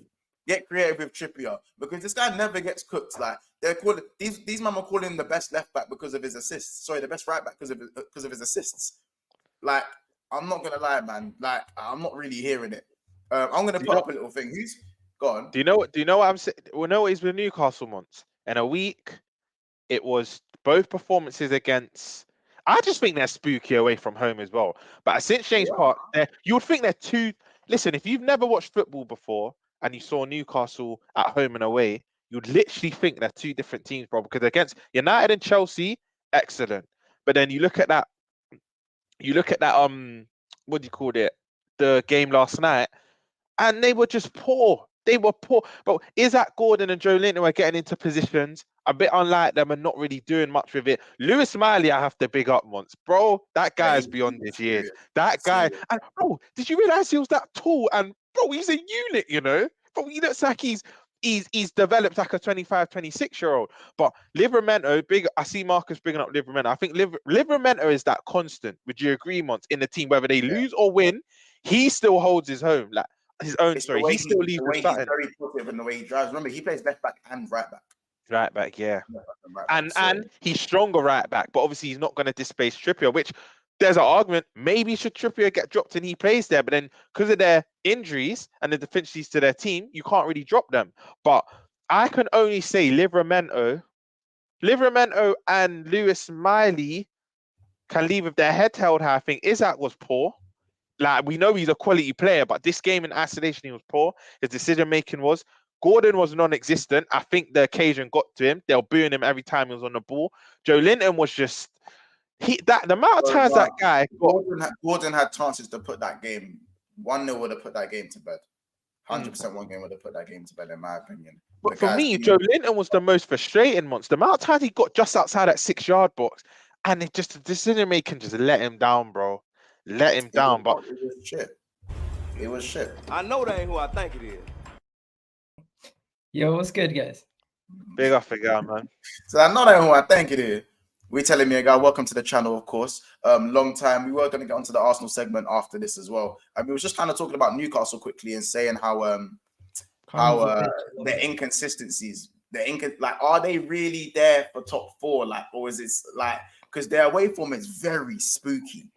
with Trippier, because this guy never gets cooked. Like they're calling these men are calling him the best left back because of his assists. Sorry, the best right back because of his assists. Like, I'm not gonna lie, man. Like, I'm not really hearing it. I'm gonna put up a little thing. Who's gone? Do you know what I'm saying? We know what he's with Newcastle Months. In a week, it was both performances against. I just think they're spooky away from home as well. But at St James Park, you would think they're two. Listen, if you've never watched football before and you saw Newcastle at home and away, you'd literally think they're two different teams, bro. Because against United and Chelsea, excellent. But then you look at that. What do you call it? The game last night, and they were just poor. They were poor. But Isaac Gordon and Joe Linton were getting into positions a bit unlike them and not really doing much with it. Lewis Miley, I have to big up once. Bro, that guy is beyond his years. That guy. And bro, did you realize he was that tall? And bro, he's a unit, you know? Bro, he looks like he's developed like a 25, 26-year-old. But Livramento, I see Marcus bringing up Livramento. I think Livramento is that constant. Would you agree, Monts, in the team, whether they lose or win, he still holds his home. Like his own story. He still leaves the starting. He's very positive in the way he drives. Remember, he plays left back and right back. Right back, yeah. And he's stronger right back, but obviously he's not going to displace Trippier, which there's an argument. Maybe should Trippier get dropped and he plays there, but then because of their injuries and the deficiencies to their team, you can't really drop them. But I can only say Livramento and Lewis Miley can leave with their head held high. I think Isaac was poor. Like, we know he's a quality player, but this game in isolation, he was poor. His decision-making was. Gordon was non-existent. I think the occasion got to him. They were booing him every time he was on the ball. Joe Linton was just... the amount of times that guy... Gordon had chances to put that game. 1-0 would have put that game to bed. 100% one game would have put that game to bed, in my opinion. But for me, Joe Linton was the most frustrating monster. The amount of times he got just outside that 6-yard box, and it just, the decision-making just let him down, bro. Let him down, but... It was shit. It was shit. I know that ain't who I think it is. Yo, what's good, guys? Big up a guy, man. So I know that who I think it is. We're telling me a guy, welcome to the channel, of course. Long time. We were going to get onto the Arsenal segment after this as well. And we were just kind of talking about Newcastle quickly and saying how the inconsistencies, are they really there for top 4? Like, or is it like, because their away form is very spooky.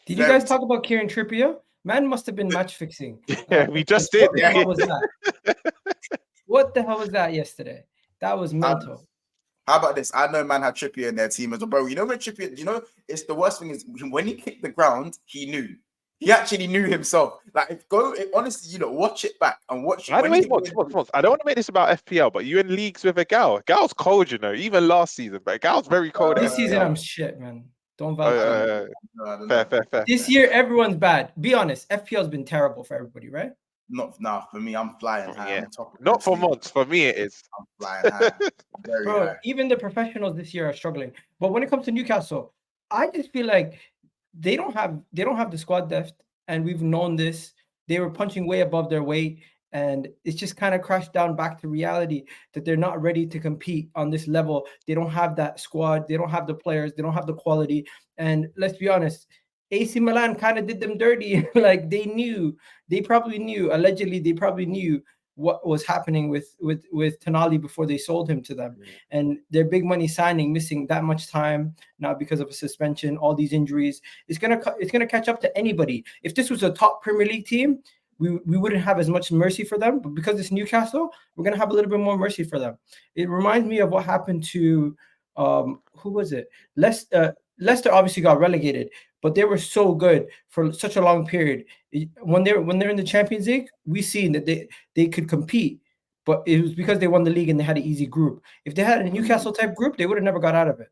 Did you guys talk about Kieran Trippier? Man must have been match fixing. Yeah, we just did. What the hell was that? What the hell was that yesterday? That was mental. How about this? I know man had Trippier in their team as well, bro. You know when Trippier, it's the worst thing is when he kicked the ground, he knew. He actually knew himself. Like, honestly, watch it back and watch. By the way, I don't want to make this about FPL, but you in leagues with a gal. Gal's cold, even last season, but Gal's very cold. This season, I'm shit, man. Don't vouch. Fair. This year, everyone's bad. Be honest, FPL's been terrible for everybody, right? Not for me. I'm flying high. Yeah. Not for months. For me, it is. I'm flying high. Very Bro, high. even the professionals this year are struggling. But when it comes to Newcastle, I just feel like they don't have the squad depth, and we've known this. They were punching way above their weight, and it's just kind of crashed down back to reality that they're not ready to compete on this level. They don't have that squad. They don't have the players. They don't have the quality. And let's be honest, AC Milan kind of did them dirty. Like they probably knew, allegedly, they probably knew what was happening with Tonali before they sold him to them. And their big money signing, missing that much time now because of a suspension, all these injuries, it's gonna catch up to anybody. If this was a top Premier League team, we wouldn't have as much mercy for them. But because it's Newcastle, we're gonna have a little bit more mercy for them. It reminds me of what happened to who was it? Leicester obviously got relegated, but they were so good for such a long period. When they're in the Champions League, we seen that they could compete, but it was because they won the league and they had an easy group. If they had a Newcastle type group, they would have never got out of it.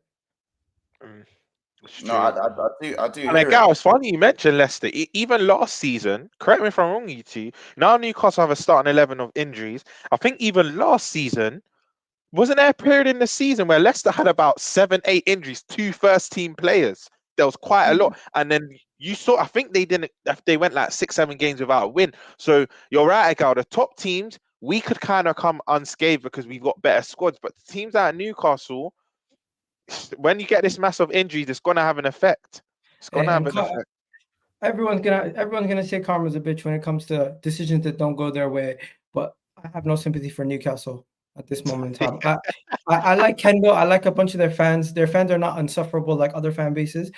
No, I do. And Gal, it's funny you mentioned Leicester. Even last season, correct me if I'm wrong, you two. Now Newcastle have a starting 11 of injuries. I think even last season, wasn't there a period in the season where Leicester had about 7-8 injuries, 2 first-team players? There was quite a lot. And then you saw, I think they went like 6-7 games without a win. So you're right, Gal, the top teams, we could kind of come unscathed because we've got better squads. But the teams out of Newcastle, when you get this massive injuries, it's going to have an effect. It's going to have an effect. Everyone's gonna say karma's a bitch when it comes to decisions that don't go their way. But I have no sympathy for Newcastle at this moment in time. I like Kendall. I like a bunch of their fans. Their fans are not insufferable like other fan bases.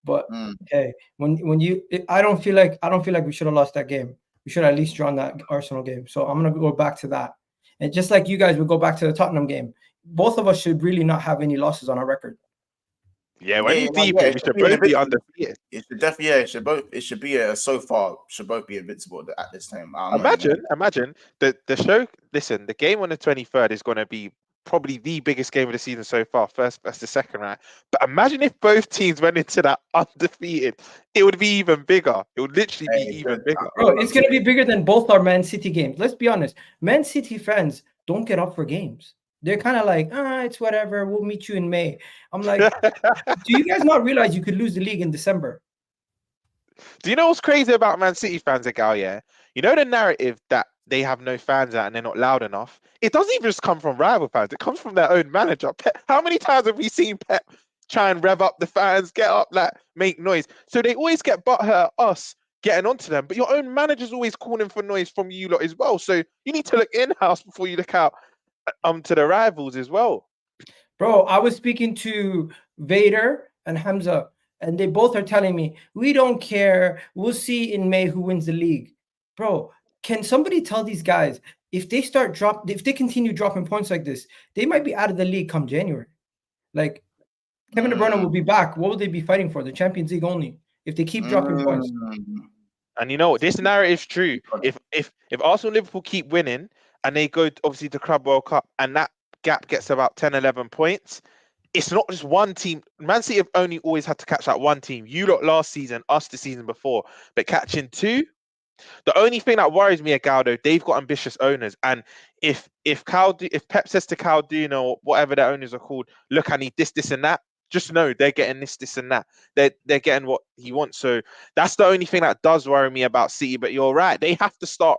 But hey, I don't feel like we should have lost that game. We should have at least drawn that Arsenal game. So I'm gonna go back to that. And just like you guys would go back to the Tottenham game, both of us should really not have any losses on our record. Yeah, when you deep it, we should both be undefeated. It should definitely, it should be so far should both be invincible at this time. Imagine the show. Listen, the game on the 23rd is going to be probably the biggest game of the season so far. First, that's the second round. But imagine if both teams went into that undefeated, it would be even bigger. It would literally be even bigger. Bro, it's going to be bigger than both our Man City games. Let's be honest. Man City fans don't get up for games. They're kind of like, it's whatever. We'll meet you in May. I'm like, do you guys not realize you could lose the league in December? Do you know what's crazy about Man City fans, Gal? Yeah, you know the narrative that they have no fans out and they're not loud enough. It doesn't even just come from rival fans. It comes from their own manager. Pep, how many times have we seen Pep try and rev up the fans, get up, like make noise? So they always get butthurt us getting onto them. But your own manager's always calling for noise from you lot as well. So you need to look in-house before you look out to the rivals as well. Bro, I was speaking to Vader and Hamza, and they both are telling me, we don't care. We'll see in May who wins the league. Bro, can somebody tell these guys if they continue dropping points like this, they might be out of the league come January. Like Kevin De Bruyne will be back. What will they be fighting for? The Champions League only if they keep dropping points. And you know what? This narrative is true. If Arsenal and Liverpool keep winning and they go obviously to Club World Cup and that gap gets about 10-11 points, it's not just one team. Man City have only always had to catch that one team. You lot last season, us the season before, but catching two. The only thing that worries me, Galdo, they've got ambitious owners, and if Pep says to Caldino or whatever their owners are called, look, I need this, and that, just know they're getting this, and that. They're getting what he wants. So that's the only thing that does worry me about City. But you're right, they have to start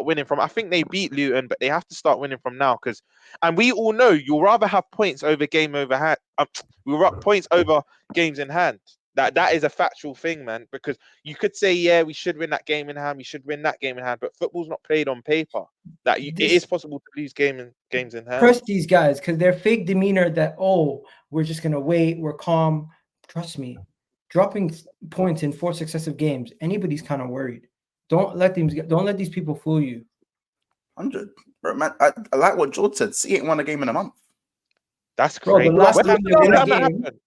winning from. I think they beat Luton, but they have to start winning from now and we all know you'll rather have points over game over hand. Points over games in hand. That is a factual thing, man. Because you could say, yeah, we should win that game in hand, we should win that game in hand, but football's not played on paper. It is possible to lose games in hand. Trust these guys because their fake demeanor that we're just gonna wait, we're calm. Trust me, dropping points in 4 successive games, anybody's kind of worried. Don't let these people fool you. 100. Bro, man, I like what George said. City ain't won a game in a month. That's Bro, crazy. the last When time did they won a that game, happen?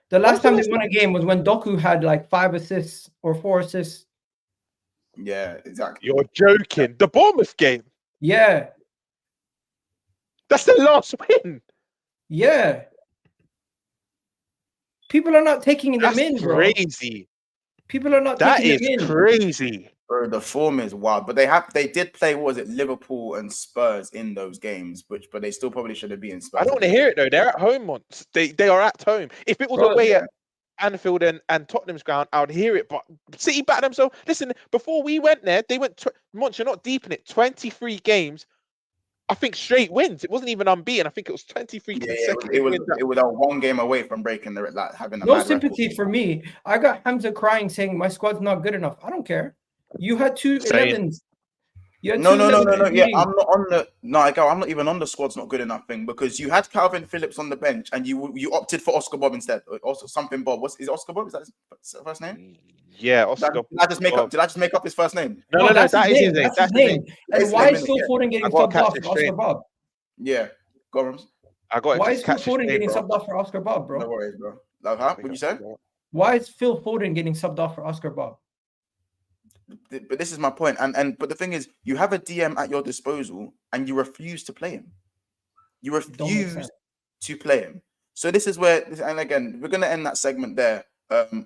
the last was the time they last won a game was when Doku had like 5 assists or 4 assists. Yeah, exactly. You're joking. The Bournemouth game. Yeah, That's the last win. yeah. People are not taking them That's in, bro. crazy. People are not That taking is them in. crazy. Bro, the form is wild, but they did play, what was it, Liverpool and Spurs in those games, but they still probably should have beaten Spurs. I don't want to hear it though. They're at home, Monts. They are at home. If it was Bro, away at Anfield and Tottenham's ground, I would hear it. But City backed themselves. Listen, before we went there, they went. Monts, you're not deep in it. 23 games. I think straight wins. It wasn't even unbeaten. I think it was 23 consecutive wins. It was a one game away from breaking the like having a no mad sympathy record. for me. I got Hamza crying saying my squad's not good enough. I don't care. You had 2 Same. 11s. You had No. 2 11s Yeah, leading. I'm not on the I'm not even on the squad's not good enough thing, because you had Calvin Phillips on the bench and you opted for Oscar Bob instead. Also something Bob. Is it Oscar Bob? Is that his first name? Yeah, Did Oscar. I just make up his first name? No, that's that his is name. his name. That's his name. And It's why him, is Phil yeah. Foden getting I gotta subbed catch off this for Oscar train. Bob? Yeah. Go on. I got Why to is Phil catch this Foden train, getting bro. subbed off for Oscar Bob, bro? No worries, bro. Like, huh? What you say? Why is Phil Foden getting subbed off for Oscar Bob? But this is my point. But the thing is, you have a DM at your disposal and you refuse to play him. You Don't make refuse sense. to play him. So this is where, and again, we're going to end that segment there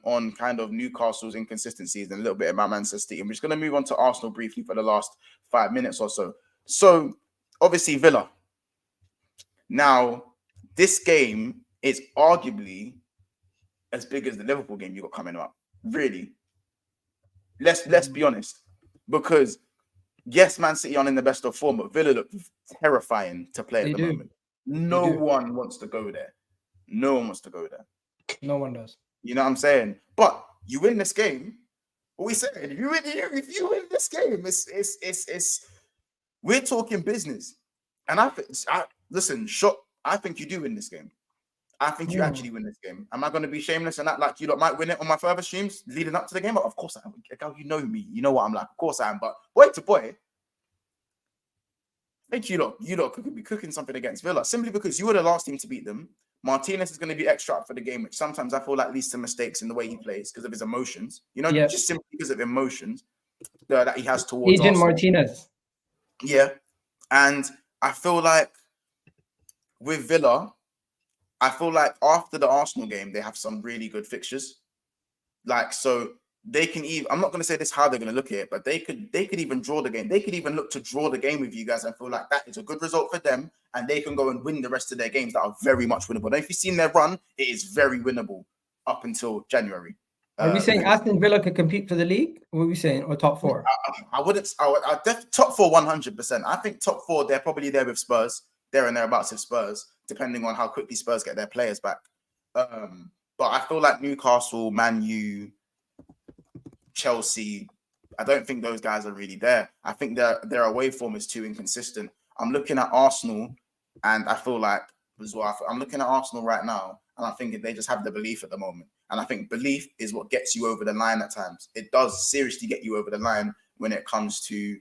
on kind of Newcastle's inconsistencies and a little bit about Manchester City. And we're just going to move on to Arsenal briefly for the last 5 minutes or so. So obviously Villa. Now, this game is arguably as big as the Liverpool game you got coming up. Really. Let's be honest. Because yes, Man City aren't in the best of form, but Villa look terrifying to play at the moment. No one wants to go there. No one wants to go there. No one does. You know what I'm saying? But you win this game. What we said, if you win this game, it's we're talking business. And I think you do win this game. I think you actually win this game. Am I going to be shameless and act like you lot might win it on my further streams leading up to the game? Of course I am. You know me. You know what I'm like. Of course I am. But boy to boy, I think you lot could be cooking something against Villa simply because you were the last team to beat them. Martinez is going to be extra up for the game, which sometimes I feel like leads to mistakes in the way he plays because of his emotions. You know, just simply because of emotions that he has towards Agent Arsenal. Martinez. Yeah. And I feel like with Villa, I feel like after the Arsenal game, they have some really good fixtures. Like, so they can even, I'm not going to say this how they're going to look at it, but they could even draw the game. They could even look to draw the game with you guys and feel like that is a good result for them. And they can go and win the rest of their games that are very much winnable. And if you've seen their run, it is very winnable up until January. Are we saying Aston Villa could compete for the league? What are we saying? Or top 4? I would top 4 100%. I think top 4, they're probably there with Spurs. There and thereabouts with Spurs, depending on how quickly Spurs get their players back. But I feel like Newcastle, Man U, Chelsea, I don't think those guys are really there. I think their away form is too inconsistent. I'm looking at Arsenal, and I feel like as well. I'm looking at Arsenal right now, and I'm thinking they just have the belief at the moment. And I think belief is what gets you over the line at times. It does seriously get you over the line when it comes to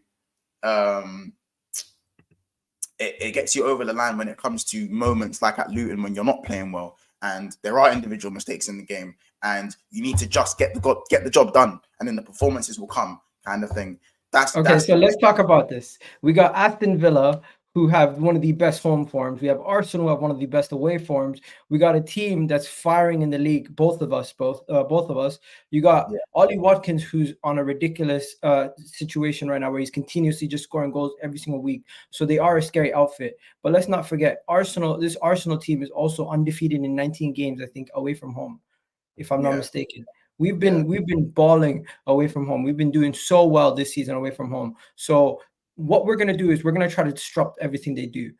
it gets you over the line when it comes to moments like at Luton when you're not playing well and there are individual mistakes in the game and you need to just get the job done and then the performances will come, kind of thing. So let's talk about this. We got Aston Villa, who have one of the best home forms. We have Arsenal, who have one of the best away forms. We got a team that's firing in the league. Both of us. You got Ollie Watkins, who's on a ridiculous situation right now, where he's continuously just scoring goals every single week. So they are a scary outfit. But let's not forget, Arsenal. This Arsenal team is also undefeated in 19 games, I think, away from home, if I'm not mistaken. We've been balling away from home. We've been doing so well this season away from home. So what we're going to do is we're going to try to disrupt everything they do.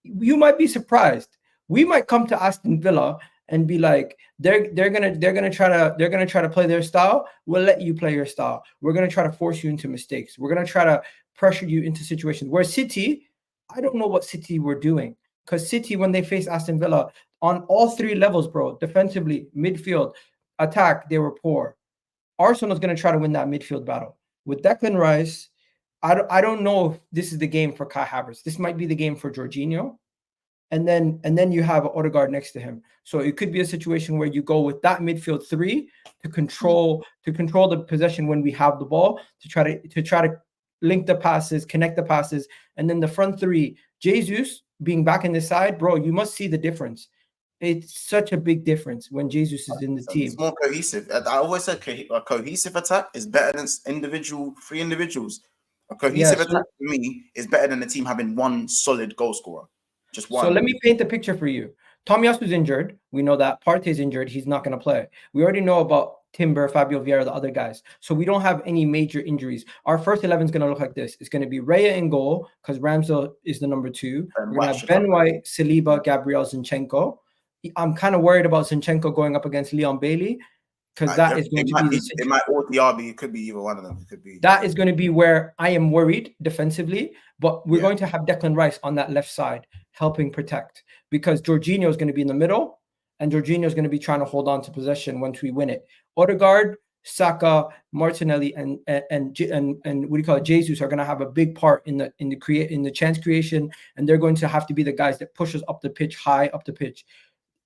You might be surprised. We might come to Aston Villa and be like, they're going to try to play their style. We'll let you play your style. We're going to try to force you into mistakes. We're going to try to pressure you into situations where City, I don't know what City were doing, because City, when they face Aston Villa on all 3 levels, bro, defensively, midfield, attack, they were poor. Arsenal's going to try to win that midfield battle with Declan Rice. I don't know if this is the game for Kai Havertz. This might be the game for Jorginho. And then you have Odegaard next to him. So it could be a situation where you go with that midfield three to control the possession when we have the ball, to try to link the passes, connect the passes, and then the front three, Jesus being back in the side, bro, you must see the difference. It's such a big difference when Jesus is in the team. It's more cohesive. I always said a cohesive attack is better than three individuals. A cohesive attack for me is better than the team having one solid goal scorer. Just one. So let me paint the picture for you. Tomiyasu's injured. We know that. Partey's injured. He's not going to play. We already know about Timber, Fabio Vieira, the other guys. So we don't have any major injuries. Our first 11 is going to look like this. It's going to be Raya in goal because Ramsdale is the number 2. We're going to have Ben White, Saliba, Gabriel, Zinchenko. I'm kind of worried about Zinchenko going up against Leon Bailey because that is going to be the situation. It might or Diaby. It could be either one of them. It could be. That is going to be where I am worried defensively. But we're going to have Declan Rice on that left side helping protect because Jorginho is going to be in the middle and Jorginho is going to be trying to hold on to possession once we win it. Odegaard, Saka, Martinelli, and what do you call it? Jesus are going to have a big part in the chance creation, and they're going to have to be the guys that push us up the pitch, high up the pitch.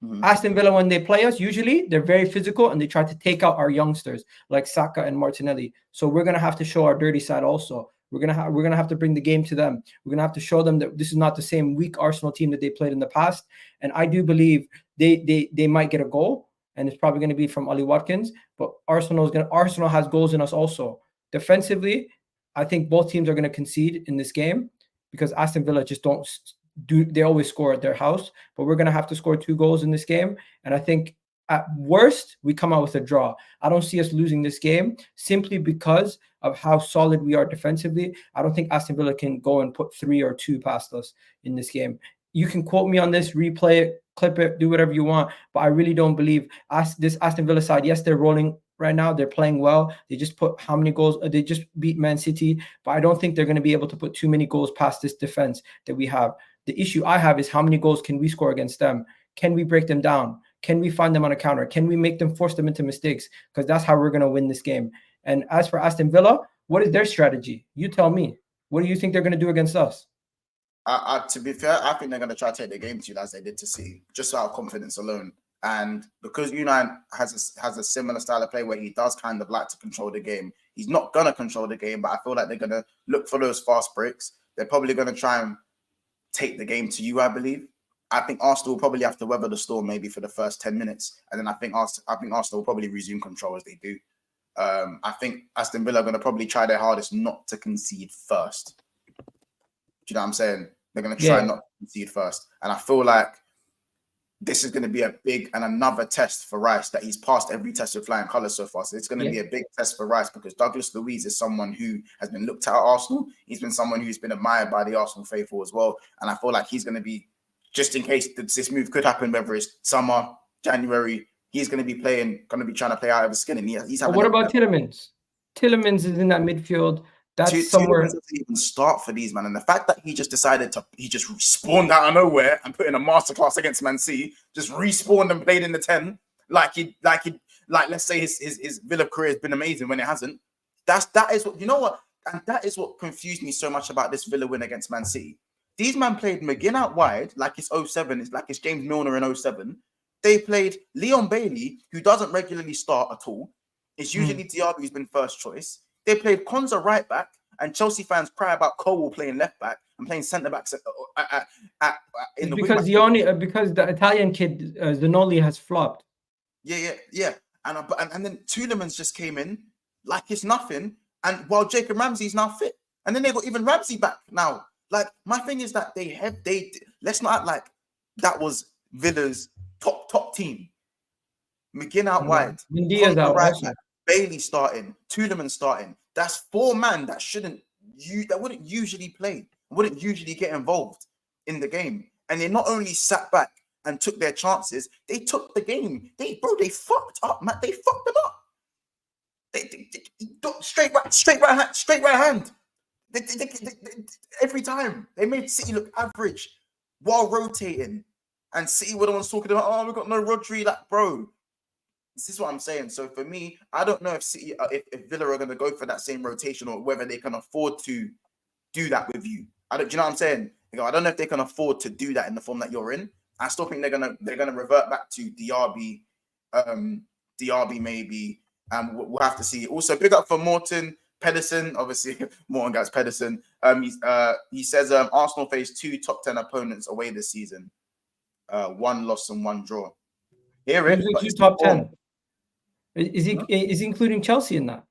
Mm-hmm. Aston Villa, when they play us, usually they're very physical and they try to take out our youngsters like Saka and Martinelli. So we're going to have to show our dirty side also. We're gonna have to bring the game to them. We're gonna have to show them that this is not the same weak Arsenal team that they played in the past. And I do believe they might get a goal, and it's probably going to be from Ollie Watkins. But Arsenal has goals in us also. Defensively, I think both teams are going to concede in this game because Aston Villa just they always score at their house. But we're going to have to score 2 goals in this game, and I think at worst, we come out with a draw. I don't see us losing this game simply because of how solid we are defensively. I don't think Aston Villa can go and put 3 or 2 past us in this game. You can quote me on this, replay it, clip it, do whatever you want, but I really don't believe this Aston Villa side. Yes, they're rolling right now. They're playing well. They just put how many goals? They just beat Man City, but I don't think they're going to be able to put too many goals past this defense that we have. The issue I have is how many goals can we score against them? Can we break them down? Can we find them on a counter? Can we make them force them into mistakes? Because that's how we're going to win this game. And as for Aston Villa, what is their strategy? You tell me. What do you think they're going to do against us? To be fair, I think they're going to try to take the game to you as they did to City, just out of confidence alone. And because Unai has a similar style of play where he does kind of like to control the game, he's not going to control the game, but I feel like they're going to look for those fast breaks. They're probably going to try and take the game to you, I believe. I think Arsenal will probably have to weather the storm maybe for the first 10 minutes. And then I think Arsenal will probably resume control as they do. I think Aston Villa are going to probably try their hardest not to concede first. Do you know what I'm saying? They're going to try not to concede first. And I feel like this is going to be a big and another test for Rice that he's passed every test with flying colours so far. So it's going to be a big test for Rice because Douglas Luiz is someone who has been looked at Arsenal. He's been someone who's been admired by the Arsenal faithful as well. And I feel like he's going to be, just in case this move could happen, whether it's summer, January, he's going to be trying to play out of his skin. And he's having. What about Tielemans? Tielemans is in that midfield. That's somewhere. Tielemans doesn't even start for these, man. And the fact that he just spawned out of nowhere and put in a masterclass against Man City, just respawned and played in the 10, like let's say his Villa career has been amazing when it hasn't. That is what, you know what, and that is what confused me so much about this Villa win against Man City. These men played McGinn out wide, like it's 07, it's like it's James Milner in 07. They played Leon Bailey, who doesn't regularly start at all. It's usually Diaby who's been first choice. They played Konza right back, and Chelsea fans cry about Cole playing left back and playing centre backs in the because because the Italian kid Zanoli has flopped. Yeah. And then Tielemans just came in like it's nothing, and while Jacob Ramsey's now fit, and then they got even Ramsey back now. Like, my thing is that let's not act like that was Villa's top team. McGinn out wide, Diaz out right back, Bailey starting, Tielemans starting. That's 4 men that wouldn't usually play, wouldn't usually get involved in the game. And they not only sat back and took their chances, they took the game. They fucked up, man. They fucked them up. They straight right hand. They, every time they made City look average while rotating, and City were the ones talking about, oh, we got no Rodri. Like, bro, this is what I'm saying. So for me, I don't know if City, if Villa are going to go for that same rotation or whether they can afford to do that with you. Do you know what I'm saying? I don't know if they can afford to do that in the form that you're in. I still think they're gonna revert back to DRB, maybe. We'll have to see. Also, big up for Morton Pedersen. Obviously, Morton gets Pedersen. He says Arsenal face 2 top 10 opponents away this season. 1 loss and 1 draw. Hear it? Who's the top 10? Is he including Chelsea in that?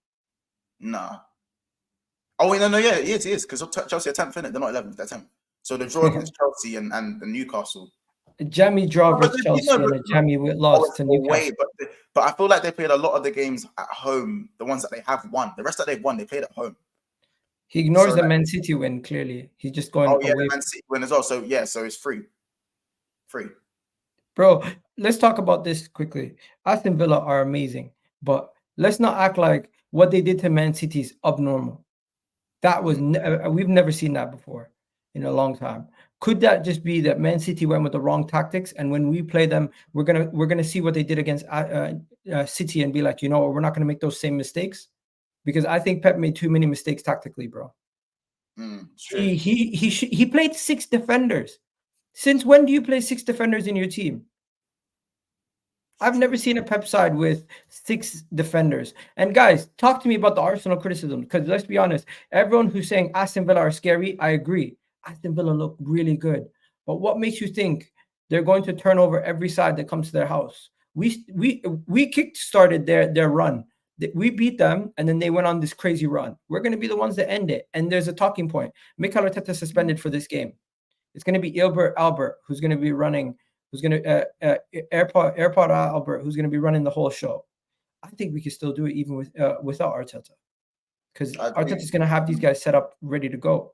Nah. Oh wait, no, yeah, he is because Chelsea are 10th, innit? They're not 11th, they're 10th. So the draw against Chelsea and Newcastle. A jammy draw versus Chelsea and a jammy loss to Newcastle. Away, but I feel like they played a lot of the games at home. The ones that they have won, the rest that they've won, they played at home. He ignores the Man City win. Clearly, he's just going. Oh yeah, the Man City win as well. So yeah, so it's free. Bro, let's talk about this quickly. Aston Villa are amazing, but let's not act like what they did to Man City is abnormal. That was we've never seen that before in a long time. Could that just be that Man City went with the wrong tactics, and when we play them, we're gonna see what they did against City and be like, you know, we're not gonna make those same mistakes, because I think Pep made too many mistakes tactically, bro. He played 6 defenders. Since when do you play 6 defenders in your team? I've never seen a Pep side with 6 defenders. And guys, talk to me about the Arsenal criticism, because let's be honest, everyone who's saying Aston Villa are scary, I agree. Aston Villa look really good. But what makes you think they're going to turn over every side that comes to their house? We kick-started their run. We beat them, and then they went on this crazy run. We're going to be the ones that end it. And there's a talking point. Mikel Arteta suspended for this game. It's going to be Albert who's going to be running, who's going to AirPod Albert, who's going to be running the whole show. I think we can still do it even without Arteta, because Arteta's going to have these guys set up ready to go.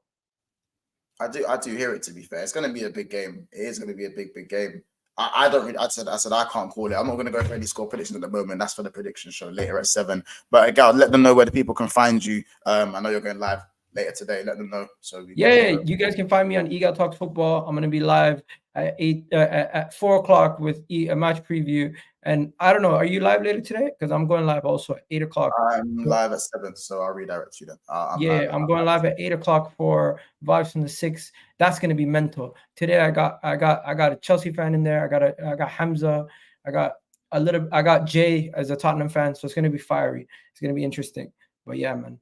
I do hear it. To be fair, it's going to be a big game. It is going to be a big game. I said I can't call it. I'm not going to go for any score prediction at the moment. That's for the prediction show later at 7. But Gal, let them know where the people can find you. I know you're going live later today. Let them know. So you guys can find me on Eagle Talks Football. I'm going to be live at 4 o'clock with a match preview. And I don't know, are you live later today? Because I'm going live also at 8 o'clock. I'm live at 7, so I'll redirect you then. I'm going live at 8 o'clock for Vibes from the 6. That's going to be mental. Today I got a Chelsea fan in there. I got Hamza. I got Jay as a Tottenham fan. So it's going to be fiery. It's going to be interesting. But yeah, man,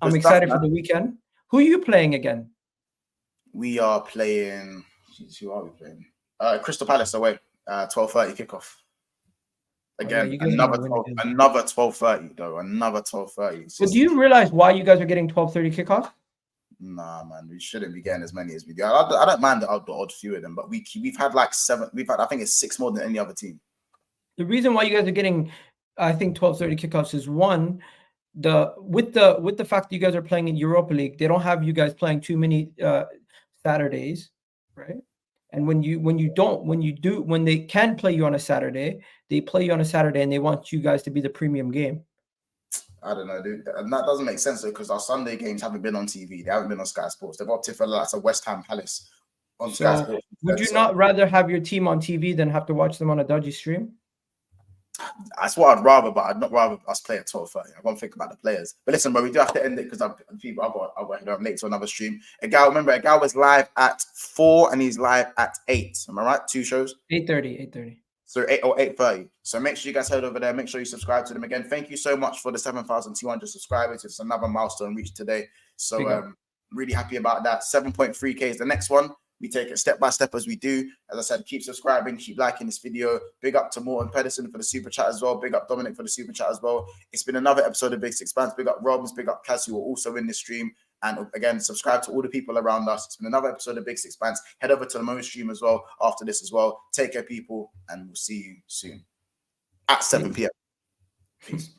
I'm excited for the weekend. Who are you playing again? We are playing. Who are we playing? Crystal Palace away. 12:30 kickoff. Again, another 12:30 though. Another 12:30. So do you realize why you guys are getting 12:30 kickoff? Nah, man, we shouldn't be getting as many as we do. I don't mind the odd few of them, but we've had like 7. I think it's 6 more than any other team. The reason why you guys are getting, I think, 12:30 kickoffs is one, with the fact that you guys are playing in Europa League, they don't have you guys playing too many Saturdays, right? And when they can play you on a Saturday, they play you on a Saturday, and they want you guys to be the premium game. I don't know, dude. And that doesn't make sense though, because our Sunday games haven't been on TV. They haven't been on Sky Sports. They've opted for like a West Ham Palace on Sky Sports. Would you not rather have your team on TV than have to watch them on a dodgy stream? That's what I'd rather, but I'd not rather us play at 12:30. I won't think about the players. But listen, bro, we do have to end it because I'm late to another stream. Remember, Egal was live at 4 and he's live at 8. Am I right? 2 shows? 8:30. So 8 or 8:30. So make sure you guys head over there. Make sure you subscribe to them again. Thank you so much for the 7,200 subscribers. It's another milestone reached today. So really happy about that. 7.3K is the next one. We take it step by step as we do. As I said, keep subscribing, keep liking this video. Big up to Morton Pedersen for the super chat as well. Big up Dominic for the super chat as well. It's been another episode of Big Six Bands. Big up ROMZ, big up KAS, who are also in this stream. And again, subscribe to all the people around us. It's been another episode of Big Six Bands. Head over to the Mo stream as well after this as well. Take care, people, and we'll see you soon at 7 p.m. Peace.